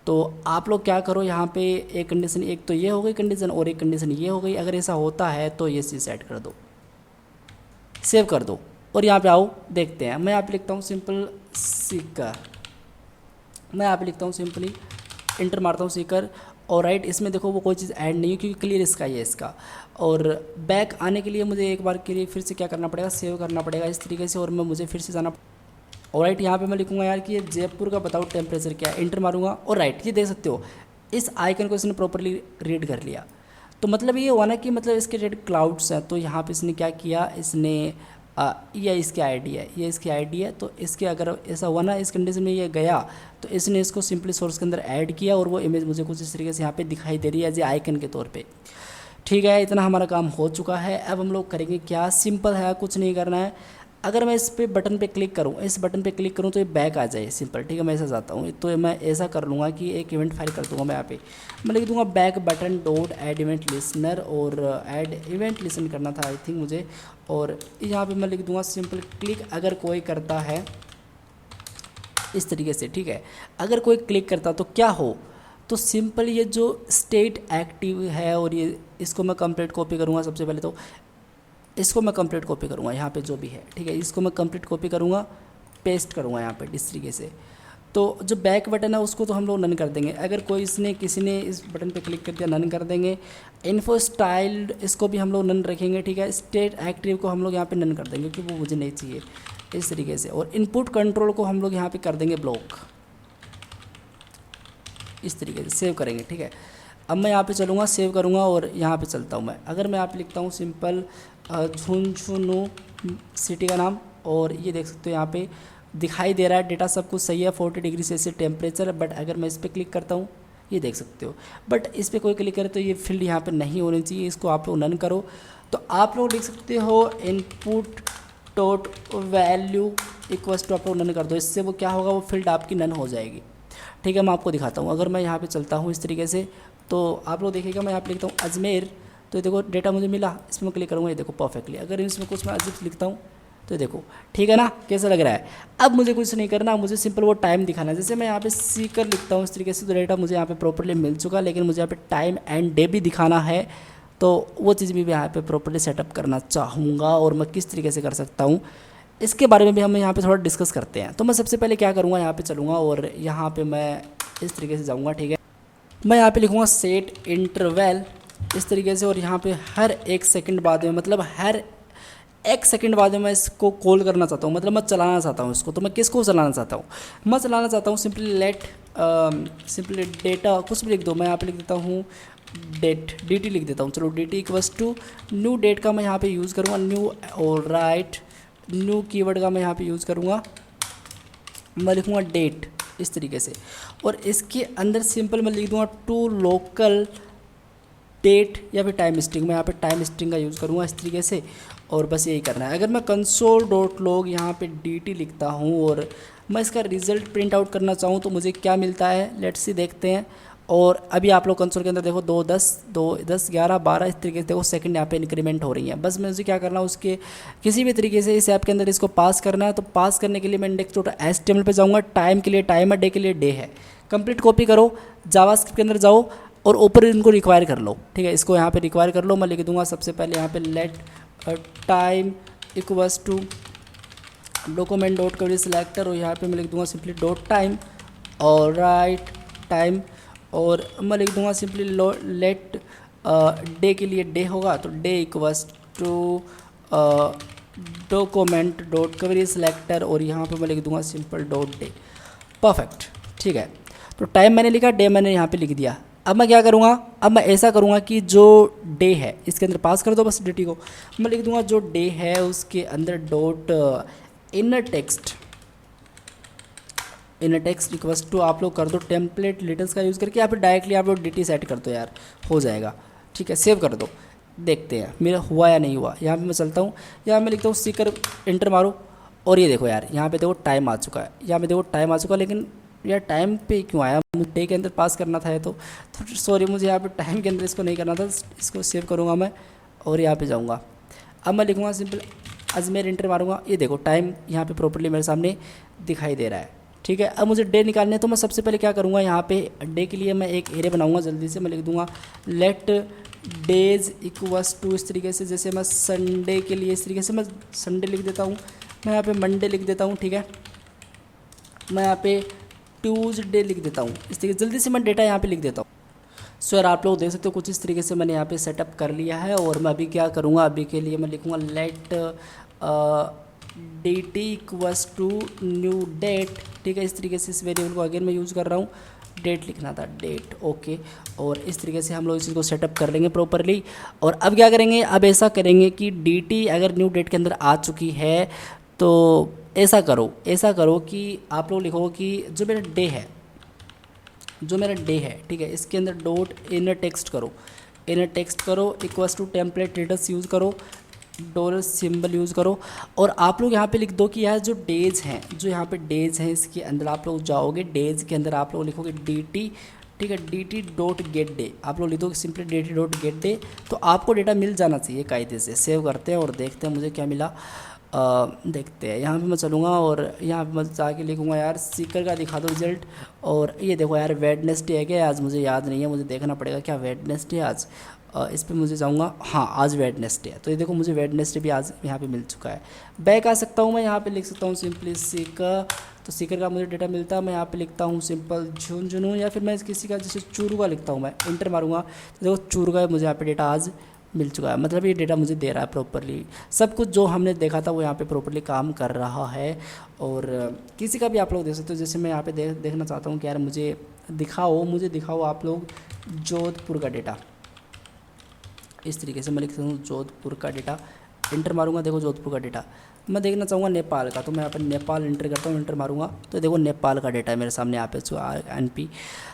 तो आप लोग क्या करो यहाँ पे एक कंडीशन, एक तो ये हो गई कंडीशन और एक कंडीशन ये हो गई। अगर ऐसा होता है तो ये चीज़ सेट कर दो, सेव कर दो और यहाँ पे आओ देखते हैं। मैं यहाँ पे लिखता हूँ सिंपल सीकर, मैं यहाँ पे लिखता हूँ सिंपली इंटर मारता हूँ सीकर, और राइट इसमें देखो वो कोई चीज़ ऐड नहीं है क्योंकि क्लियर स्काई है इसका। और बैक आने के लिए मुझे एक बार के लिए फिर से क्या करना पड़ेगा, सेव करना पड़ेगा इस तरीके से, और मैं मुझे फिर से जाना। और राइट यहाँ पे मैं लिखूंगा यार कि ये जयपुर का बताओ टेम्परेचर क्या है, इंटर मारूंगा। और राइट ये देख सकते हो इस आइकन को इसने प्रॉपरली रीड कर लिया। तो मतलब ये हुआ ना कि मतलब इसके रेड क्लाउड्स हैं, तो यहाँ पे इसने क्या किया, इसने ये इसकी आईडी है, ये इसकी आईडी है। तो इसके अगर ऐसा हुआ ना इस कंडीशन में ये गया तो इसने इसको सिंपली सोर्स के अंदर ऐड किया, और वो इमेज मुझे कुछ इस तरीके से यहाँ पे दिखाई दे रही है एज ए आइकन के तौर पे। ठीक है, इतना हमारा काम हो चुका है। अब हम लोग करेंगे क्या, सिंपल है, कुछ नहीं करना है। अगर मैं इस पे बटन पे क्लिक करूँ, इस बटन पे क्लिक करूँ तो ये बैक आ जाए सिंपल, ठीक है। मैं ऐसा चाहता हूँ तो मैं ऐसा कर लूँगा कि एक इवेंट फाइल कर दूँगा मैं यहाँ पे, मैं लिख दूँगा back button dot add event listener, और ऐड इवेंट लिसन करना था आई थिंक मुझे। और यहाँ पे मैं लिख दूँगा सिंपल क्लिक अगर कोई करता है इस तरीके से, ठीक है। अगर कोई क्लिक करता तो क्या हो, तो सिंपल ये जो स्टेट एक्टिव है, और ये इसको मैं कंप्लीट कॉपी करूँगा। सबसे पहले तो इसको मैं कंप्लीट कॉपी करूँगा यहाँ पे जो भी है, ठीक है, इसको मैं कंप्लीट कॉपी करूँगा, पेस्ट करूँगा यहाँ पे इस तरीके से। तो जो बैक बटन है उसको तो हम लोग नन कर देंगे। अगर कोई किसी ने इस बटन पे क्लिक कर दिया नन कर देंगे। इन्फो स्टाइल्ड इसको भी हम लोग नन रखेंगे, ठीक है। स्टेट एक्टिव को हम लोग यहाँ पे नन कर देंगे क्योंकि वो मुझे नहीं चाहिए इस तरीके से। और इनपुट कंट्रोल को हम लोग यहाँ पे कर देंगे ब्लॉक इस तरीके से, सेव करेंगे, ठीक है। अब मैं यहाँ पे चलूँगा, सेव करूँगा और यहाँ पे चलता हूँ मैं। अगर मैं यहाँ पे लिखता हूँ सिंपल झुंझुनू सिटी का नाम, और ये देख सकते हो यहाँ पे दिखाई दे रहा है डेटा सब कुछ सही है, 40 डिग्री सेल्सियस टेम्परेचर। बट अगर मैं इस पर क्लिक करता हूँ ये देख सकते हो, बट इस पर कोई क्लिक करे तो ये फील्ड यहाँ पे नहीं होनी चाहिए, इसको आप लोग नन करो। तो आप लोग लिख सकते हो input dot value equals to, आप लोग नन कर दो। इससे वो क्या होगा, वो फील्ड आपकी नन हो जाएगी, ठीक है। मैं आपको दिखाता हूँ। अगर मैं यहाँ पे चलता हूँ इस तरीके से तो आप लोग देखिएगा, मैं यहाँ पे लिखता हूँ अजमेर, तो देखो डेटा मुझे मिला, इसमें क्लिक करूँगा ये देखो परफेक्टली। अगर इसमें कुछ मैं अजीब लिखता हूँ तो देखो, ठीक है ना, कैसा लग रहा है। अब मुझे कुछ नहीं करना, मुझे सिंपल वो टाइम दिखाना है। जैसे मैं यहाँ पे सीकर लिखता हूँ इस तरीके से, तो डेटा मुझे यहाँ पे प्रॉपर्ली मिल चुका, लेकिन मुझे यहाँ पे टाइम एंड डे भी दिखाना है, तो वो चीज़ भी मैं यहाँ पे प्रॉपर्ली सेटअप करना चाहूँगा। और मैं किस तरीके से कर सकता हूँ इसके बारे में भी हम यहाँ पे थोड़ा डिस्कस करते हैं। तो मैं सबसे पहले क्या करूँगा, यहाँ पे चलूँगा और यहाँ पे मैं इस तरीके से जाऊँगा, ठीक है। मैं यहाँ पे लिखूँगा सेट इंटरवल इस तरीके से, और यहाँ पे हर एक सेकंड बाद में, मतलब हर एक सेकंड बाद में मैं इसको कॉल करना चाहता हूँ, मतलब मैं चलाना चाहता हूँ इसको। तो मैं किसको चलाना चाहता हूँ, मैं चलाना चाहता हूँ सिंपली लेट सिंपली डेटा कुछ भी लिख दो। मैं यहाँ पे लिख देता हूँ डेट, dt लिख देता हूँ। चलो dt equals to new date का मैं यहाँ पे यूज़ करूँगा, न्यू, और राइट न्यू कीवर्ड का मैं यहाँ पे यूज़ करूँगा, मैं लिखूँगा डेट इस तरीके से। और इसके अंदर सिंपल मैं लिख दूँगा टू लोकल डेट या फिर टाइम स्ट्रिंग, मैं यहाँ पे टाइम स्ट्रिंग का यूज़ करूँगा इस तरीके से। और बस यही करना है। अगर मैं कंसोल डॉट लॉग यहाँ पे dt लिखता हूँ और मैं इसका रिज़ल्ट प्रिंट आउट करना चाहूँ तो मुझे क्या मिलता है, लेट्स सी देखते हैं। और अभी आप लोग कंसोल के अंदर देखो 2 10 2 10 11 12 इस तरीके से देखो सेकंड यहाँ पे इंक्रीमेंट हो रही है। बस मुझे क्या करना है, उसके किसी भी तरीके से इस ऐप के अंदर इसको पास करना है। तो पास करने के लिए मैं इंडेक्स डॉट HTML पे जाऊँगा, टाइम के लिए टाइम है, डे के लिए डे है। कंप्लीट कॉपी करो, जावास्क्रिप्ट के अंदर जाओ और ऊपर इनको रिक्वायर कर लो, ठीक है। इसको यहाँ पे रिक्वायर कर लो। मैं लिख दूंगा सबसे पहले यहाँ पे let time equals to document dot query selector, और यहाँ पे मैं लिख दूंगा सिंपली डॉट टाइम और राइट टाइम, और मैं लिख दूंगा सिंपली लेट डे के लिए डे होगा तो day equals to document dot query selector और यहाँ पे मैं लिख दूंगा सिंपल डॉट डे। परफेक्ट, ठीक है। तो टाइम मैंने लिखा, डे मैंने यहाँ पे लिख दिया। अब मैं क्या करूँगा, अब मैं ऐसा करूँगा कि जो डे है इसके अंदर पास कर दो बस dt को। मैं लिख दूँगा जो डे है उसके अंदर dot inner text request to आप लोग कर दो टेम्पलेट लेटर्स का यूज़ करके, या फिर डायरेक्टली आप लोग dt सेट कर दो यार, हो जाएगा। ठीक है, सेव कर दो, देखते हैं मेरा हुआ या नहीं हुआ। यहाँ पे मैं चलता हूँ, यहाँ मैं लिखता हूँ सीकर, एंटर मारो और ये देखो यार यहाँ पे देखो टाइम आ चुका है, यहाँ पे देखो टाइम आ चुका है। लेकिन यार टाइम पे क्यों आया, मुझे डे के अंदर पास करना था। तो सॉरी, मुझे यहाँ पे टाइम के अंदर इसको नहीं करना था। इसको सेव करूँगा मैं और यहाँ पे जाऊँगा। अब मैं लिखूँगा सिंपल अजमेर, एंटर मारूँगा, ये देखो टाइम यहाँ पे प्रॉपर्ली मेरे सामने दिखाई दे रहा है। ठीक है, अब मुझे डे निकालने है तो मैं सबसे पहले क्या करूँगा, यहाँ पे डे के लिए मैं एक एरे बनाऊँगा जल्दी से। मैं लिख दूँगा लेट डेज इक्वल्स टू, इस तरीके से जैसे मैं संडे के लिए इस तरीके से मैं संडे लिख देता हूँ, मैं यहाँ पे मंडे लिख देता हूँ। ठीक है, मैं यहाँ पे ट्यूसडे लिख देता हूँ, इस तरीके जल्दी से मैं डेटा यहाँ पे लिख देता हूँ। सो यार आप लोग देख सकते हो कुछ इस तरीके से मैंने यहाँ पे सेटअप कर लिया है। और मैं अभी क्या करूँगा, अभी के लिए मैं लिखूँगा let dt equals to new date. ठीक है, इस तरीके से इस वेरिएबल को अगेन मैं यूज़ कर रहा हूँ, डेट लिखना था, डेट, ओके। और इस तरीके से हम लोग इस चीज़ को सेटअप कर लेंगे प्रॉपरली। और अब क्या करेंगे, अब ऐसा करेंगे कि dt अगर न्यू डेट के अंदर आ चुकी है तो ऐसा करो कि आप लोग लिखो कि जो मेरा डे है, ठीक है, इसके अंदर डॉट इनर टेक्स्ट करो equals to template letters use करो, डॉलर सिंबल यूज़ करो। और आप लोग यहाँ पे लिख दो कि यार जो डेज़ हैं, इसके अंदर आप लोग जाओगे, डेज़ के अंदर आप लोग लिखोगे dt। ठीक है, dt डॉट गेट डे आप लोग लिख दो simply dt dot gate day, तो आपको डेटा मिल जाना चाहिए कायदे से। सेव करते हैं और देखते हैं मुझे क्या मिला। देखते हैं, यहाँ पे मैं चलूँगा और यहाँ पे मैं जाके लिखूँगा यार सीकर का दिखा दो रिजल्ट। और ये देखो यार वेडनेसडे है क्या आज, मुझे याद नहीं है, मुझे देखना पड़ेगा क्या वेडनेसडे आज। इस पे मुझे जाऊँगा, हाँ आज वेडनेसडे है, तो ये देखो मुझे वेडनेसडे भी आज यहाँ पे मिल चुका है। बैक आ सकता हूँ मैं, यहाँ पे लिख सकता हूँ सिंपली सीकर, तो सीकर का मुझे डेटा मिलता है। मैं यहाँ पे लिखता हूँ सिंपल झुंझुनू, या फिर मैं किसी का जैसे चूरू का लिखता हूँ, मैं इंटर मारूंगा तो देखो चूरू का मुझे यहाँ पे डेटा आज मिल चुका है। मतलब ये डेटा मुझे दे रहा है प्रॉपरली, सब कुछ जो हमने देखा था वो यहाँ पे प्रॉपरली काम कर रहा है। और किसी का भी आप लोग देख सकते हो, जैसे मैं यहाँ पे देखना चाहता हूँ कि यार मुझे दिखाओ आप लोग जोधपुर का डेटा। इस तरीके से मैं लिखता हूँ जोधपुर का डेटा, इंटर मारूंगा, देखो जोधपुर का डेटा। मैं देखना चाहूँगा नेपाल का, तो मैं यहाँ पर नेपाल इंटर करता हूँ, इंटर मारूंगा तो देखो नेपाल का डेटा है मेरे सामने यहाँ पे NP।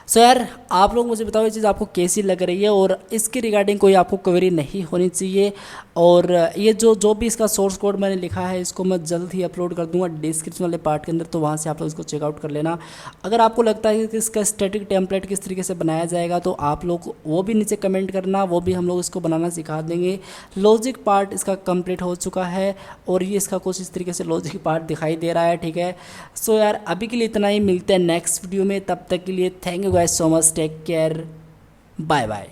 सो यार आप लोग मुझे बताओ ये चीज़ आपको कैसी लग रही है, और इसके रिगार्डिंग कोई आपको क्वेरी नहीं होनी चाहिए। और ये जो भी इसका सोर्स कोड मैंने लिखा है इसको मैं जल्द ही अपलोड कर दूंगा डिस्क्रिप्शन वाले पार्ट के अंदर, तो वहाँ से आप लोग इसको चेकआउट कर लेना। अगर आपको लगता है कि इसका स्टैटिक टेम्पलेट किस तरीके से बनाया जाएगा तो आप लोग वो भी नीचे कमेंट करना, वो भी हम लोग इसको बनाना सिखा देंगे। लॉजिक पार्ट इसका कंप्लीट हो चुका है और ये इसका कुछ इस तरीके से लॉजिक पार्ट दिखाई दे रहा है। ठीक है, सो यार अभी के लिए इतना ही, मिलते हैं नेक्स्ट वीडियो में, तब तक के लिए thank you guys so much, take care, bye bye.